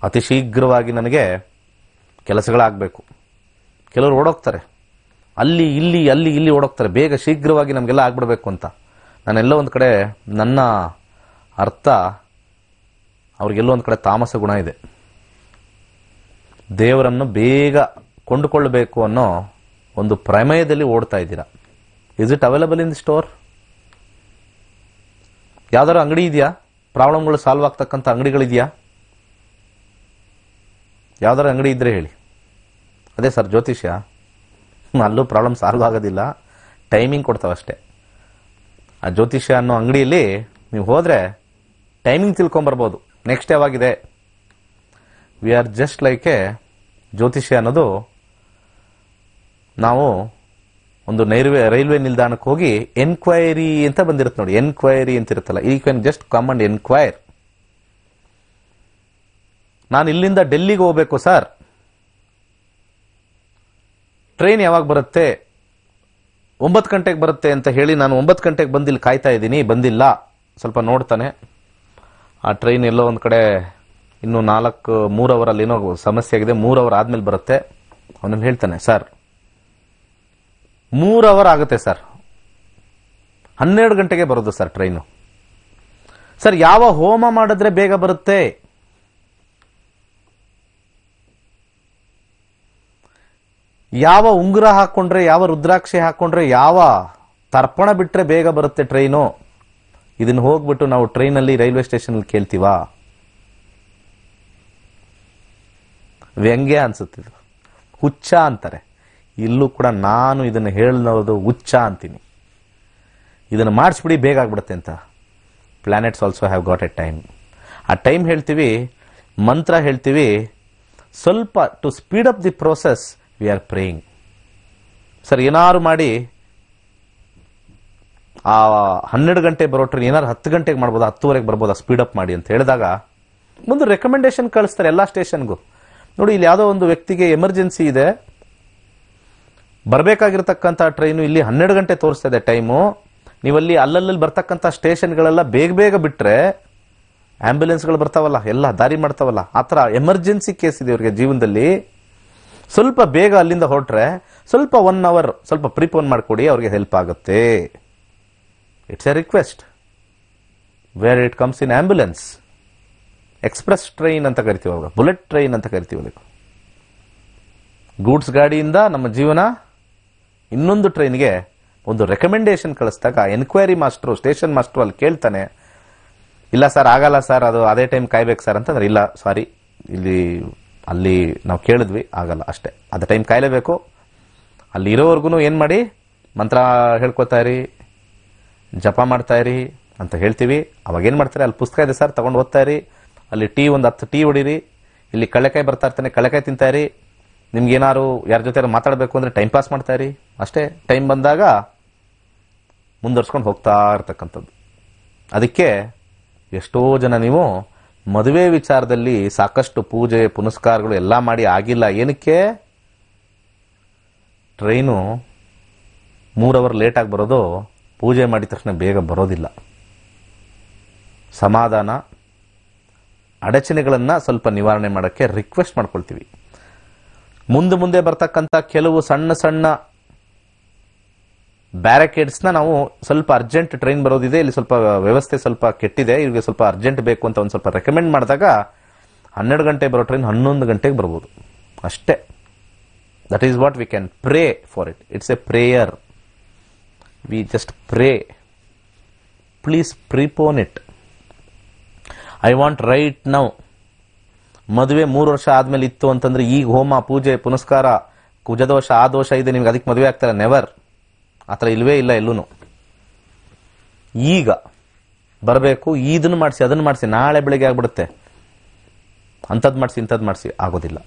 ಅತಿ ಶೀಘ್ರವಾಗಿ ನನಗೆ ಕೆಲಸಗಳಾಗಬೇಕು. ಕೆಲವರು ಓಡೋಗ್ತಾರೆ, ಅಲ್ಲಿ ಇಲ್ಲಿ ಓಡೋಗ್ತಾರೆ, ಬೇಗ ಶೀಘ್ರವಾಗಿ ನಮಗೆಲ್ಲ ಆಗ್ಬಿಡ್ಬೇಕು ಅಂತ. ನಾನೆಲ್ಲೋ ಒಂದು ಕಡೆ ನನ್ನ ಅರ್ಥ ಅವ್ರಿಗೆಲ್ಲೋ ಒಂದು ಕಡೆ ತಾಮಸ ಗುಣ ಇದೆ. ದೇವರನ್ನು ಬೇಗ ಕೊಂಡುಕೊಳ್ಳಬೇಕು ಅನ್ನೋ ಒಂದು ಪ್ರಮೇಯದಲ್ಲಿ ಓಡ್ತಾ ಇದ್ದೀರಾ. Is it available in the store? ಯಾವ್ದಾದ್ರು ಅಂಗಡಿ ಇದೆಯಾ? ಪ್ರಾಬ್ಲಮ್ಗಳು ಸಾಲ್ವ್ ಆಗ್ತಕ್ಕಂಥ ಅಂಗಡಿಗಳಿದೆಯಾ? ಯಾವ್ದಾದ್ರು ಅಂಗಡಿ ಇದ್ರೆ ಹೇಳಿ. ಅದೇ ಸರ್ ಜ್ಯೋತಿಷ್ಯ, ಅಲ್ಲೂ ಪ್ರಾಬ್ಲಮ್ ಸಾಲ್ವ್ ಆಗೋದಿಲ್ಲ, ಟೈಮಿಂಗ್ ಕೊಡ್ತಾವಷ್ಟೇ. ಆ ಜ್ಯೋತಿಷ್ಯ ಅನ್ನೋ ಅಂಗಡಿಯಲ್ಲಿ ನೀವು ಹೋದ್ರೆ ಟೈಮಿಂಗ್ ತಿಳ್ಕೊಂಬರ್ಬೋದು, ನೆಕ್ಸ್ಟ್ ಯಾವಾಗಿದೆ. We are just like a ಜ್ಯೋತಿಷ್ಯ ಅನ್ನೋದು, ನಾವು ಒಂದು ರೈಲ್ವೆ ನಿಲ್ದಾಣಕ್ಕೆ ಹೋಗಿ ಎನ್ಕ್ವೈರಿ ಅಂತ ಬಂದಿರುತ್ತೆ ನೋಡಿ, ಎನ್ಕ್ವೈರಿ ಅಂತ ಇರುತ್ತಲ್ಲ, ಈ can just come and enquire. ನಾನು ಇಲ್ಲಿಂದ ಡೆಲ್ಲಿಗೆ ಹೋಗ್ಬೇಕು ಸರ್, ಟ್ರೈನ್ ಯಾವಾಗ ಬರುತ್ತೆ? 9 ಗಂಟೆಗೆ ಬರುತ್ತೆ ಅಂತ ಹೇಳಿ ನಾನು 9 ಗಂಟೆಗೆ ಬಂದಿಲ್ಲಿ ಕಾಯ್ತಾ ಇದ್ದೀನಿ, ಬಂದಿಲ್ಲ. ಸ್ವಲ್ಪ ನೋಡ್ತಾನೆ, ಆ ಟ್ರೈನ್ ಎಲ್ಲೋ ಒಂದು ಕಡೆ ಇನ್ನು 3 ಅವರಲ್ಲಿ ಏನೋ ಸಮಸ್ಯೆ ಆಗಿದೆ, 3 ಅವರ್ ಆದ್ಮೇಲೆ ಬರುತ್ತೆ. ಅವನಲ್ಲಿ ಹೇಳ್ತಾನೆ, ಸರ್ 3 ಅವರ್ ಆಗುತ್ತೆ ಸರ್, 12 ಗಂಟೆಗೆ ಬರೋದು ಸರ್ ಟ್ರೈನು. ಸರ್ ಯಾವ ಹೋಮ ಮಾಡಿದ್ರೆ ಬೇಗ ಬರುತ್ತೆ? ಯಾವ ಉಂಗುರ ಹಾಕೊಂಡ್ರೆ, ಯಾವ ರುದ್ರಾಕ್ಷಿ ಹಾಕೊಂಡ್ರೆ, ಯಾವ ತರ್ಪಣ ಬಿಟ್ರೆ ಬೇಗ ಬರುತ್ತೆ ಟ್ರೈನು? ಇದನ್ನ ಹೋಗ್ಬಿಟ್ಟು ನಾವು ಟ್ರೈನಲ್ಲಿ ರೈಲ್ವೆ ಸ್ಟೇಷನ್ ಕೇಳ್ತೀವಾ? ವ್ಯಂಗ್ಯ ಅನ್ಸುತ್ತಿದ್ದು, ಹುಚ್ಚ ಅಂತಾರೆ. ಇಲ್ಲೂ ಕೂಡ ನಾನು ಇದನ್ನು ಹೇಳೋದು ಹುಚ್ಚ ಅಂತೀನಿ. ಇದನ್ನು ಮಾಡಿಸ್ಬಿಡಿ, ಬೇಗ ಆಗ್ಬಿಡುತ್ತೆ ಅಂತ. Planets also have got a time. ಆ ಟೈಮ್ ಹೇಳ್ತೀವಿ, ಮಂತ್ರ ಹೇಳ್ತೀವಿ. ಸ್ವಲ್ಪ to speed up the process we are praying. Sir ಏನಾರು ಮಾಡಿ ಆ 12 ಗಂಟೆ ಬರೋ ಟ್ರೈನ್ ಏನಾರು 10 ಗಂಟೆಗೆ ಮಾಡ್ಬೋದಾ, 10:15 ಬರ್ಬೋದಾ, ಸ್ಪೀಡ್ ಅಪ್ ಮಾಡಿ ಅಂತ ಹೇಳಿದಾಗ ಒಂದು ರೆಕಮೆಂಡೇಶನ್ ಕಳಿಸ್ತಾರೆ ಎಲ್ಲ ಸ್ಟೇಷನ್ಗೂ. ನೋಡಿ, ಇಲ್ಲಿ ಯಾವುದೋ ಒಂದು ವ್ಯಕ್ತಿಗೆ ಎಮರ್ಜೆನ್ಸಿ ಇದೆ, ಬರಬೇಕಾಗಿರ್ತಕ್ಕಂಥ ಟ್ರೈನು ಇಲ್ಲಿ 12 ಗಂಟೆ ತೋರಿಸ್ತಾ ಇದೆ ಟೈಮು. ನೀವಲ್ಲಿ ಅಲ್ಲಲ್ಲಿ ಬರ್ತಕ್ಕಂಥ ಸ್ಟೇಷನ್ಗಳೆಲ್ಲ ಬೇಗ ಬಿಟ್ರೆ ಆಂಬ್ಯುಲೆನ್ಸ್ಗಳು ಬರ್ತಾವಲ್ಲ, ಎಲ್ಲ ದಾರಿ ಮಾಡ್ತಾವಲ್ಲ. ಆ ಥರ ಎಮರ್ಜೆನ್ಸಿ ಕೇಸ್ ಇದೆ ಇವರಿಗೆ ಜೀವನದಲ್ಲಿ. ಸ್ವಲ್ಪ ಬೇಗ ಅಲ್ಲಿಂದ ಹೊರಟ್ರೆ ಸ್ವಲ್ಪ 1 ಅವರ್ ಸ್ವಲ್ಪ ಪ್ರಿಪೋನ್ ಮಾಡಿಕೊಡಿ, ಅವ್ರಿಗೆ ಹೆಲ್ಪ್ ಆಗುತ್ತೆ. It's A request where it comes in ambulance. Express train ಅಂತ ಕರಿತೀವಿ, ಅವಾಗ ಬುಲೆಟ್ ಟ್ರೈನ್ ಅಂತ ಕರಿತೀವಿ. ಅದಕ್ಕೆ ಗೂಡ್ಸ್ ಗಾಡಿಯಿಂದ ನಮ್ಮ ಜೀವನ ಇನ್ನೊಂದು ಟ್ರೈನ್ಗೆ ಒಂದು ರೆಕಮೆಂಡೇಶನ್ ಕಳಿಸಿದಾಗ ಎನ್ಕ್ವೈರಿ ಮಾಸ್ಟ್ರು, ಸ್ಟೇಷನ್ ಮಾಸ್ಟ್ರು ಅಲ್ಲಿ ಕೇಳ್ತಾನೆ, ಇಲ್ಲ ಸರ್ ಆಗಲ್ಲ ಸರ್, ಅದು ಅದೇ ಟೈಮ್ ಕಾಯ್ಬೇಕು ಸರ್ ಅಂತಂದ್ರೆ, ಇಲ್ಲ ಸಾರಿ, ಅಲ್ಲಿ ನಾವು ಕೇಳಿದ್ವಿ, ಆಗಲ್ಲ ಅಷ್ಟೇ, ಅದೇ ಟೈಮ್ ಕಾಯಲೇಬೇಕು. ಅಲ್ಲಿ ಇರೋವರೆಗೂ ಏನು ಮಾಡಿ, ಮಂತ್ರ ಹೇಳ್ಕೊತಾ ಇರಿ, ಜಪ ಮಾಡ್ತಾ ಇರಿ ಅಂತ ಹೇಳ್ತೀವಿ. ಅವಾಗ ಏನು ಮಾಡ್ತಾರೆ, ಅಲ್ಲಿ ಪುಸ್ತಕ ಇದೆ ಸರ್ ತಗೊಂಡು ಓದ್ತಾ ಇರಿ, ಅಲ್ಲಿ ಒಂದು 10 ಟೀ ಹೊಡೀರಿ, ಇಲ್ಲಿ ಕಳ್ಳೆಕಾಯಿ ಬರ್ತಾ ಇರ್ತಾನೆ ಕಳ್ಳೆಕಾಯಿ ತಿಂತಾ ಇರಿ, ನಿಮ್ಗೇನಾರು ಯಾರ ಜೊತೆ ಮಾತಾಡಬೇಕು ಅಂದರೆ ಟೈಮ್ ಪಾಸ್ ಮಾಡ್ತಾ ಇರಿ, ಅಷ್ಟೇ. ಟೈಮ್ ಬಂದಾಗ ಮುಂದುವರ್ಸ್ಕೊಂಡು ಹೋಗ್ತಾ ಇರ್ತಕ್ಕಂಥದ್ದು. ಅದಕ್ಕೆ ಎಷ್ಟೋ ಜನ ನೀವು ಮದುವೆ ವಿಚಾರದಲ್ಲಿ ಸಾಕಷ್ಟು ಪೂಜೆ ಪುನಸ್ಕಾರಗಳು ಎಲ್ಲ ಮಾಡಿ ಆಗಿಲ್ಲ. ಏನಕ್ಕೆ? ಟ್ರೈನು 3 ಅವರ್ ಲೇಟಾಗಿ ಬರೋದು, ಪೂಜೆ ಮಾಡಿದ ತಕ್ಷಣ ಬೇಗ ಬರೋದಿಲ್ಲ. ಸಮಾಧಾನ, ಅಡಚಣೆಗಳನ್ನು ಸ್ವಲ್ಪ ನಿವಾರಣೆ ಮಾಡೋಕ್ಕೆ ರಿಕ್ವೆಸ್ಟ್ ಮಾಡ್ಕೊಳ್ತೀವಿ. ಮುಂದೆ ಬರ್ತಕ್ಕಂಥ ಕೆಲವು ಸಣ್ಣ ಬ್ಯಾರಿಕೇಡ್ಸ್ನ ನಾವು ಸ್ವಲ್ಪ ಅರ್ಜೆಂಟ್ ಟ್ರೈನ್ ಬರೋದಿದೆ, ಇಲ್ಲಿ ಸ್ವಲ್ಪ ವ್ಯವಸ್ಥೆ ಸ್ವಲ್ಪ ಕೆಟ್ಟಿದೆ, ಇವ್ರಿಗೆ ಸ್ವಲ್ಪ ಅರ್ಜೆಂಟ್ ಬೇಕು ಅಂತ ಒಂದು ಸ್ವಲ್ಪ ರೆಕಮೆಂಡ್ ಮಾಡಿದಾಗ 12 ಗಂಟೆ ಬರೋ ಟ್ರೈನ್ 11 ಗಂಟೆಗೆ ಬರ್ಬೋದು ಅಷ್ಟೇ. That is what we can pray for it. It's A prayer. We just pray. Please prepone it. I want right now. ಮದುವೆ 3 ವರ್ಷ ಆದ್ಮೇಲೆ ಇತ್ತು ಅಂತಂದ್ರೆ ಈಗ ಹೋಮ ಪೂಜೆ ಪುನಸ್ಕಾರ ಕುಜದೋಷ ಆ ದೋಷ ಇದೆ ನಿಮ್ಗೆ ಅದಕ್ಕೆ ಮದುವೆ ಆಗ್ತಾರೆ, ನೆವರ್. ಆ ಥರ ಇಲ್ವೇ ಇಲ್ಲ ಎಲ್ಲೂ. ಈಗ ಬರಬೇಕು, ಇದನ್ನು ಮಾಡಿಸಿ ಅದನ್ನು ಮಾಡಿಸಿ, ನಾಳೆ ಬೆಳಿಗ್ಗೆ ಆಗ್ಬಿಡುತ್ತೆ, ಅಂಥದ್ದು ಮಾಡಿಸಿ ಇಂಥದ್ದು ಮಾಡಿಸಿ, ಆಗೋದಿಲ್ಲ.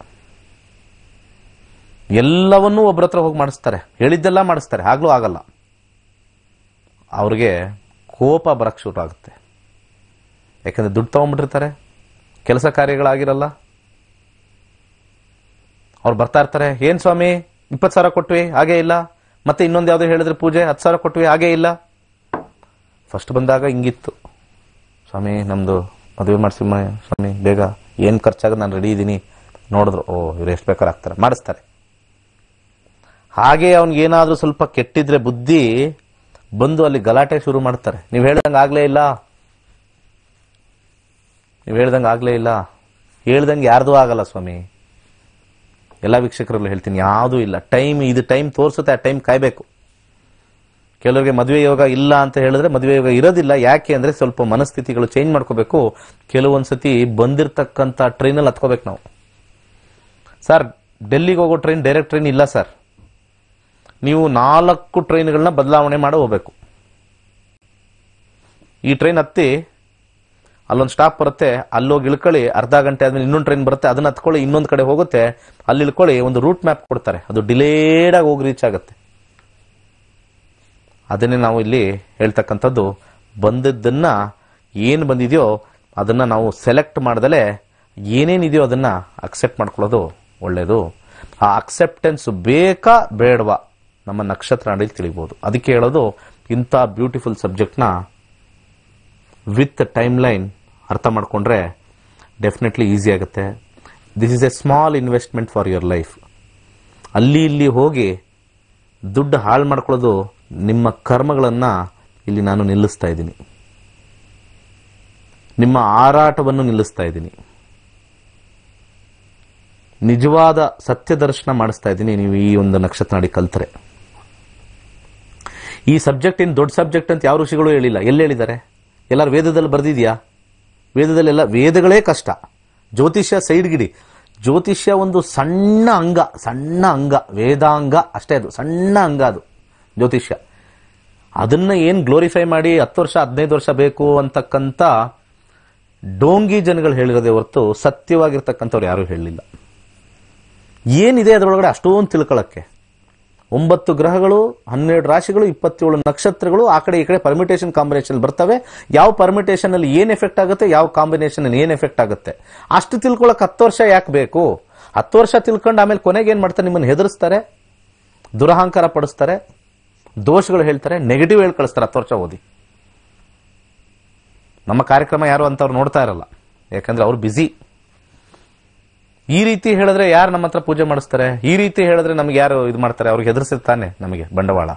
ಎಲ್ಲವನ್ನೂ ಒಬ್ಬರ ಹತ್ರ ಹೋಗಿ ಮಾಡಿಸ್ತಾರೆ, ಹೇಳಿದ್ದೆಲ್ಲ ಮಾಡಿಸ್ತಾರೆ, ಆಗ್ಲೂ ಆಗಲ್ಲ. ಅವ್ರಿಗೆ ಕೋಪ ಬರಕ್ಕೆ ಶುರು ಆಗುತ್ತೆ. ಯಾಕಂದ್ರೆ ದುಡ್ಡು ತಗೊಂಡ್ಬಿಟ್ಟಿರ್ತಾರೆ, ಕೆಲಸ ಕಾರ್ಯಗಳಾಗಿರಲ್ಲ. ಅವ್ರು ಬರ್ತಾ ಇರ್ತಾರೆ, ಏನ್ ಸ್ವಾಮಿ 20,000 ಕೊಟ್ವಿ, ಹಾಗೇ ಇಲ್ಲ. ಮತ್ತೆ ಇನ್ನೊಂದು ಯಾವ್ದು ಹೇಳಿದ್ರೆ ಪೂಜೆ 10,000 ಕೊಟ್ವಿ, ಹಾಗೇ ಇಲ್ಲ. ಫಸ್ಟ್ ಬಂದಾಗ ಹಿಂಗಿತ್ತು, ಸ್ವಾಮಿ ನಮ್ದು ಮದುವೆ ಮಾಡಿಸಿ ಸ್ವಾಮಿ ಬೇಗ, ಏನ್ ಖರ್ಚಾಗ ನಾನು ರೆಡಿ ಇದ್ದೀನಿ. ನೋಡಿದ್ರು, ಓ ಇವ್ರು ಎಷ್ಟು ಬೇಕಾದ್ರೆ ಆಗ್ತಾರೆ, ಮಾಡಿಸ್ತಾರೆ. ಹಾಗೆ ಅವ್ನಿಗೇನಾದ್ರೂ ಸ್ವಲ್ಪ ಕೆಟ್ಟಿದ್ರೆ ಬುದ್ಧಿ ಬಂದು ಅಲ್ಲಿ ಗಲಾಟೆ ಶುರು ಮಾಡ್ತಾರೆ. ನೀವು ಹೇಳ್ದಂಗೆ ಆಗ್ಲೇ ಇಲ್ಲ, ನೀವು ಹೇಳ್ದಂಗೆ ಆಗ್ಲೇ ಇಲ್ಲ, ಹೇಳ್ದಂಗೆ ಯಾರ್ದೂ ಆಗಲ್ಲ ಸ್ವಾಮಿ. ಎಲ್ಲ ವೀಕ್ಷಕರಲ್ಲೂ ಹೇಳ್ತೀನಿ, ಯಾವುದೂ ಇಲ್ಲ. ಟೈಮ್, ಇದು ಟೈಮ್ ತೋರಿಸುತ್ತೆ, ಆ ಟೈಮ್ ಕಾಯ್ಬೇಕು. ಕೆಲವರಿಗೆ ಮದುವೆ ಯೋಗ ಇಲ್ಲ ಅಂತ ಹೇಳಿದ್ರೆ ಮದುವೆ ಯೋಗ ಇರೋದಿಲ್ಲ. ಯಾಕೆ ಅಂದ್ರೆ ಸ್ವಲ್ಪ ಮನಸ್ಥಿತಿಗಳು ಚೇಂಜ್ ಮಾಡ್ಕೋಬೇಕು. ಕೆಲವೊಂದ್ಸತಿ ಬಂದಿರತಕ್ಕಂಥ ಟ್ರೈನಲ್ಲಿ ಹತ್ಕೋಬೇಕು ನಾವು. ಸರ್ ಡೆಲ್ಲಿಗೆ ಹೋಗೋ ಟ್ರೈನ್ ಡೈರೆಕ್ಟ್ ಟ್ರೈನ್ ಇಲ್ಲ ಸರ್, ನೀವು 4 ಟ್ರೈನ್ಗಳನ್ನ ಬದಲಾವಣೆ ಮಾಡಿ ಹೋಗ್ಬೇಕು. ಈ ಟ್ರೈನ್ ಹತ್ತಿ ಅಲ್ಲೊಂದು ಸ್ಟಾಪ್ ಬರುತ್ತೆ, ಅಲ್ಲೋಗಿ ಇಳ್ಕೊಳ್ಳಿ, ಅರ್ಧ ಗಂಟೆ ಆದ್ಮೇಲೆ ಇನ್ನೊಂದು ಟ್ರೈನ್ ಬರುತ್ತೆ, ಅದನ್ನ ಹತ್ಕೊಳ್ಳಿ, ಇನ್ನೊಂದು ಕಡೆ ಹೋಗುತ್ತೆ, ಅಲ್ಲಿ ಇಳ್ಕೊಳ್ಳಿ, ಒಂದು ರೂಟ್ ಮ್ಯಾಪ್ ಕೊಡ್ತಾರೆ, ಅದು ಡಿಲೇಡ್ ಆಗಿ ಹೋಗಿ ರೀಚ್ ಆಗುತ್ತೆ. ಅದನ್ನೇ ನಾವು ಇಲ್ಲಿ ಹೇಳ್ತಕ್ಕಂಥದ್ದು. ಬಂದದ್ದನ್ನ ಏನು ಬಂದಿದೆಯೋ ಅದನ್ನ ನಾವು ಸೆಲೆಕ್ಟ್ ಮಾಡ್ದಲೆ ಏನೇನಿದೆಯೋ ಅದನ್ನ ಅಕ್ಸೆಪ್ಟ್ ಮಾಡ್ಕೊಳ್ಳೋದು ಒಳ್ಳೇದು. ಆ ಅಕ್ಸೆಪ್ಟೆನ್ಸ್ ಬೇಕಾ ಬೇಡವಾ ನಮ್ಮ ನಕ್ಷತ್ರ ನಾಡಿಲಿ ತಿಳಿಬಹುದು. ಅದಕ್ಕೆ ಹೇಳೋದು, ಇಂಥ ಬ್ಯೂಟಿಫುಲ್ ಸಬ್ಜೆಕ್ಟ್ನ ವಿತ್ ಟೈಮ್ ಲೈನ್ ಅರ್ಥ ಮಾಡ್ಕೊಂಡ್ರೆ ಡೆಫಿನೆಟ್ಲಿ ಈಸಿ ಆಗುತ್ತೆ. This is A small investment for your life. ಅಲ್ಲಿ ಇಲ್ಲಿ ಹೋಗಿ ದುಡ್ಡು ಹಾಳು ಮಾಡ್ಕೊಳ್ಳೋದು, ನಿಮ್ಮ ಕರ್ಮಗಳನ್ನು ಇಲ್ಲಿ ನಾನು ನಿಲ್ಲಿಸ್ತಾ ಇದ್ದೀನಿ, ನಿಮ್ಮ ಆರಾಟವನ್ನು ನಿಲ್ಲಿಸ್ತಾ ಇದ್ದೀನಿ, ನಿಜವಾದ ಸತ್ಯ ದರ್ಶನ ಮಾಡಿಸ್ತಾ ಇದ್ದೀನಿ. ನೀವು ಈ ಒಂದು ನಕ್ಷತ್ರ ನಾಡಿ ಕಲ್ತರೆ. ಈ ಸಬ್ಜೆಕ್ಟ್ ಏನು ದೊಡ್ಡ ಸಬ್ಜೆಕ್ಟ್ ಅಂತ ಯಾವ ಋಷಿಗಳು ಹೇಳಿಲ್ಲ. ಎಲ್ಲಿ ಹೇಳಿದ್ದಾರೆ? ಎಲ್ಲರೂ ವೇದದಲ್ಲಿ ಬರ್ದಿದ್ಯಾ? ವೇದದಲ್ಲೆಲ್ಲ ವೇದಗಳೇ ಕಷ್ಟ. ಜ್ಯೋತಿಷ್ಯ ಸೈಡ್ಗಿಡಿ. ಜ್ಯೋತಿಷ್ಯ ಒಂದು ಸಣ್ಣ ಅಂಗ, ವೇದಾಂಗ ಅಷ್ಟೇ, ಅದು ಸಣ್ಣ ಅಂಗ, ಅದು ಜ್ಯೋತಿಷ್ಯ. ಅದನ್ನ ಏನ್ ಗ್ಲೋರಿಫೈ ಮಾಡಿ 10 ವರ್ಷ 15 ವರ್ಷ ಬೇಕು ಅಂತಕ್ಕಂಥ ಡೋಂಗಿ ಜನಗಳು ಹೇಳಿರೋದೇ ಹೊರತು ಸತ್ಯವಾಗಿರ್ತಕ್ಕಂಥವ್ರು ಯಾರು ಹೇಳಲಿಲ್ಲ. ಏನಿದೆ ಅದರೊಳಗಡೆ ಅಷ್ಟೊಂದು ತಿಳ್ಕೊಳ್ಳಕ್ಕೆ. 9 ಗ್ರಹಗಳು, 12 ರಾಶಿಗಳು, 27 ನಕ್ಷತ್ರಗಳು, ಆ ಕಡೆ ಈ ಕಡೆ ಪರ್ಮಿಟೇಷನ್ ಕಾಂಬಿನೇಷನ್ ಬರ್ತವೆ. ಯಾವ ಪರ್ಮಿಟೇಷನ್ ಅಲ್ಲಿ ಏನ್ ಎಫೆಕ್ಟ್ ಆಗುತ್ತೆ, ಯಾವ ಕಾಂಬಿನೇಷನ್ ಅಲ್ಲಿ ಏನ್ ಎಫೆಕ್ಟ್ ಆಗುತ್ತೆ, ಅಷ್ಟು ತಿಳ್ಕೊಳಕ್ 10 ವರ್ಷ ಯಾಕೆ ಬೇಕು? 10 ವರ್ಷ ತಿಳ್ಕೊಂಡು ಆಮೇಲೆ ಕೊನೆಗೆ ಏನ್ ಮಾಡ್ತಾರೆ? ನಿಮ್ಮನ್ನು ಹೆದರಿಸ್ತಾರೆ, ದುರಹಂಕಾರ ಪಡಿಸ್ತಾರೆ, ದೋಷಗಳು ಹೇಳ್ತಾರೆ, ನೆಗೆಟಿವ್ ಹೇಳಿ ಕಳಿಸ್ತಾರೆ. 10 ವರ್ಷ ಓದಿ. ನಮ್ಮ ಕಾರ್ಯಕ್ರಮ ಯಾರು ಅಂತವ್ರು ನೋಡ್ತಾ ಇರಲ್ಲ, ಯಾಕಂದ್ರೆ ಅವ್ರು ಬಿಸಿ. ಈ ರೀತಿ ಹೇಳಿದ್ರೆ ಯಾರು ನಮ್ಮ ಹತ್ರ ಪೂಜೆ ಮಾಡಿಸ್ತಾರೆ? ಈ ರೀತಿ ಹೇಳಿದ್ರೆ ನಮ್ಗೆ ಯಾರು ಇದು ಮಾಡ್ತಾರೆ? ಅವ್ರಿಗೆ ಹೆದರ್ಸಿರ್ತಾನೆ. ನಮಗೆ ಬಂಡವಾಳ,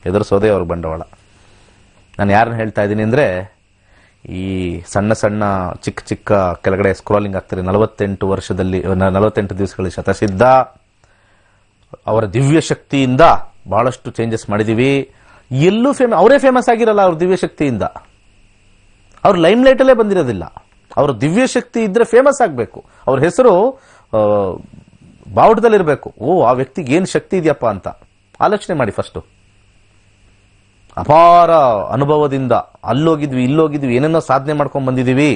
ಹೆದರ್ಸೋದೇ ಅವ್ರ ಬಂಡವಾಳ. ನಾನು ಯಾರನ್ನ ಹೇಳ್ತಾ ಇದ್ದೀನಿ ಅಂದ್ರೆ, ಈ ಸಣ್ಣ ಸಣ್ಣ ಚಿಕ್ಕ ಚಿಕ್ಕ ಕೆಳಗಡೆ ಸ್ಕ್ರಾಲಿಂಗ್ ಆಗ್ತಾರೆ, 48 ದಿವಸಗಳಲ್ಲಿ ಶತಸಿದ್ಧ ಅವರ ದಿವ್ಯ ಶಕ್ತಿಯಿಂದ ಬಹಳಷ್ಟು ಚೇಂಜಸ್ ಮಾಡಿದೀವಿ. ಎಲ್ಲೂ ಅವರೇ ಫೇಮಸ್ ಆಗಿರಲ್ಲ. ಅವ್ರ ದಿವ್ಯ ಶಕ್ತಿಯಿಂದ ಅವ್ರ ಲೈಮ್ ಲೈಟ್ ಅಲ್ಲೇ ಬಂದಿರೋದಿಲ್ಲ. ಅವ್ರ ದಿವ್ಯ ಶಕ್ತಿ ಇದ್ರೆ ಫೇಮಸ್ ಆಗ್ಬೇಕು. ಅವ್ರ ಹೆಸರು ಬಾವುಟದಲ್ಲಿರ್ಬೇಕು. ಓ, ಆ ವ್ಯಕ್ತಿಗೆ ಏನ್ ಶಕ್ತಿ ಇದೆಯಪ್ಪ ಅಂತ ಆಲೋಚನೆ ಮಾಡಿ. ಫಸ್ಟ್ ಅಪಾರ ಅನುಭವದಿಂದ ಅಲ್ಲೋಗಿದ್ವಿ ಇಲ್ಲೋಗಿದ್ವಿ ಏನೇನೋ ಸಾಧನೆ ಮಾಡ್ಕೊಂಡ್ ಬಂದಿದೀವಿ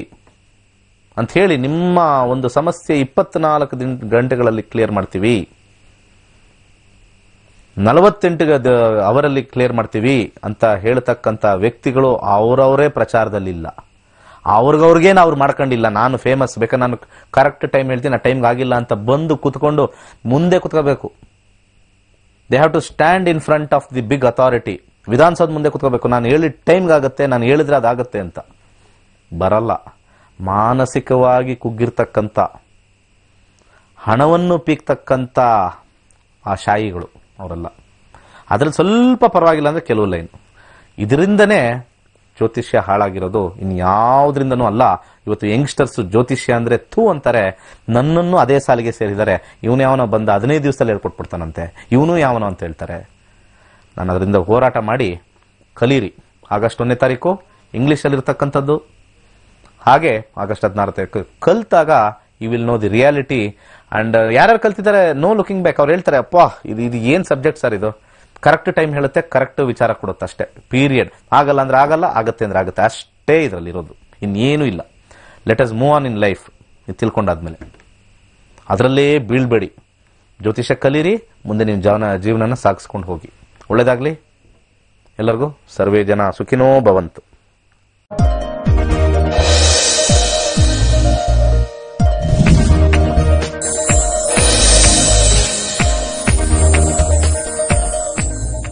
ಅಂತ ಹೇಳಿ ನಿಮ್ಮ ಒಂದು ಸಮಸ್ಯೆ 24 ಗಂಟೆಗಳಲ್ಲಿ ಕ್ಲಿಯರ್ ಮಾಡ್ತೀವಿ, 48 ಅವರಲ್ಲಿ ಕ್ಲಿಯರ್ ಮಾಡ್ತೀವಿ ಅಂತ ಹೇಳ್ತಕ್ಕಂಥ ವ್ಯಕ್ತಿಗಳು ಅವರವರೇ ಪ್ರಚಾರದಲ್ಲಿಲ್ಲ. ಅವ್ರಿಗೇನು ಅವ್ರು ಮಾಡ್ಕೊಂಡಿಲ್ಲ. ನಾನು ಫೇಮಸ್, ಬೇಕಾ ನಾನು ಕರೆಕ್ಟ್ ಟೈಮ್ ಹೇಳ್ತೀನಿ, ಆ ಟೈಮ್ಗೆ ಆಗಿಲ್ಲ ಅಂತ ಬಂದು ಕುತ್ಕೊಂಡು ಮುಂದೆ ಕುತ್ಕೋಬೇಕು. They have to stand in front of the big authority. Vidhana Soudha ಮುಂದೆ ಕುತ್ಕೋಬೇಕು. ನಾನು ಹೇಳಿದ ಟೈಮ್ಗೆ ಆಗುತ್ತೆ, ನಾನು ಹೇಳಿದ್ರೆ ಅದಾಗತ್ತೆ ಅಂತ ಬರಲ್ಲ. ಮಾನಸಿಕವಾಗಿ ಕುಗ್ಗಿರ್ತಕ್ಕಂಥ, ಹಣವನ್ನು ಪೀಕ್ತಕ್ಕಂಥ ಆ ಶಾಯಿಗಳು ಅವರೆಲ್ಲ. ಅದ್ರಲ್ಲಿ ಸ್ವಲ್ಪ ಪರವಾಗಿಲ್ಲ ಅಂದ್ರೆ ಕೆಲವು ಲೈನ್. ಇದರಿಂದನೇ ಜ್ಯೋತಿಷ್ಯ ಹಾಳಾಗಿರೋದು, ಇನ್ಯಾವುದ್ರಿಂದನೂ ಅಲ್ಲ. ಇವತ್ತು ಯಂಗ್ಸ್ಟರ್ಸ್ ಜ್ಯೋತಿಷ್ಯ ಅಂದ್ರೆ ಥೂ ಅಂತಾರೆ. ನನ್ನನ್ನು ಅದೇ ಸಾಲಿಗೆ ಸೇರಿದ್ದಾರೆ. ಇವನು ಯಾವನೋ ಬಂದ 15 ದಿವಸದಲ್ಲಿ ಹೇಳ್ಕೊಟ್ಬಿಡ್ತಾನಂತೆ, ಇವನು ಯಾವನೋ ಅಂತ ಹೇಳ್ತಾರೆ. ನಾನು ಅದರಿಂದ ಹೋರಾಟ ಮಾಡಿ ಕಲೀರಿ. ಆಗಸ್ಟ್ 1ನೇ ತಾರೀಕು ಇಂಗ್ಲಿಷ್ ಅಲ್ಲಿ ಇರ್ತಕ್ಕಂಥದ್ದು, ಹಾಗೆ ಆಗಸ್ಟ್ 16 ತಾರೀಕು ಕಲ್ತಾಗ you will know the reality. And ಯಾರ್ಯಾರು ಕಲ್ತಿದ್ದಾರೆ ನೋ ಲುಕಿಂಗ್ ಬ್ಯಾಕ್, ಅವ್ರು ಹೇಳ್ತಾರೆ ಅಪ್ಪ ಇದು ಏನ್ ಸಬ್ಜೆಕ್ಟ್ ಸರ್ ಇದು, ಕರೆಕ್ಟ್ ಟೈಮ್ ಹೇಳುತ್ತೆ, ಕರೆಕ್ಟ್ ವಿಚಾರ ಕೊಡುತ್ತೆ ಅಷ್ಟೇ, ಪೀರಿಯಡ್. ಆಗಲ್ಲ ಅಂದ್ರೆ ಆಗಲ್ಲ, ಆಗತ್ತೆ ಅಂದ್ರೆ ಆಗುತ್ತೆ, ಅಷ್ಟೇ ಇದರಲ್ಲಿ ಇರೋದು, ಇನ್ನೇನು ಇಲ್ಲ. Let us move on in life. ಇದು ತಿಳ್ಕೊಂಡಾದ್ಮೇಲೆ ಅದರಲ್ಲೇ ಬೀಳ್ಬೇಡಿ, ಜ್ಯೋತಿಷ ಕಲೀರಿ, ಮುಂದೆ ನೀವು ಜೀವನನ ಸಾಗಿಸ್ಕೊಂಡು ಹೋಗಿ. ಒಳ್ಳೇದಾಗ್ಲಿ ಎಲ್ಲರಿಗೂ. ಸರ್ವೇ ಜನ ಸುಖಿನೋ ಭವಂತು.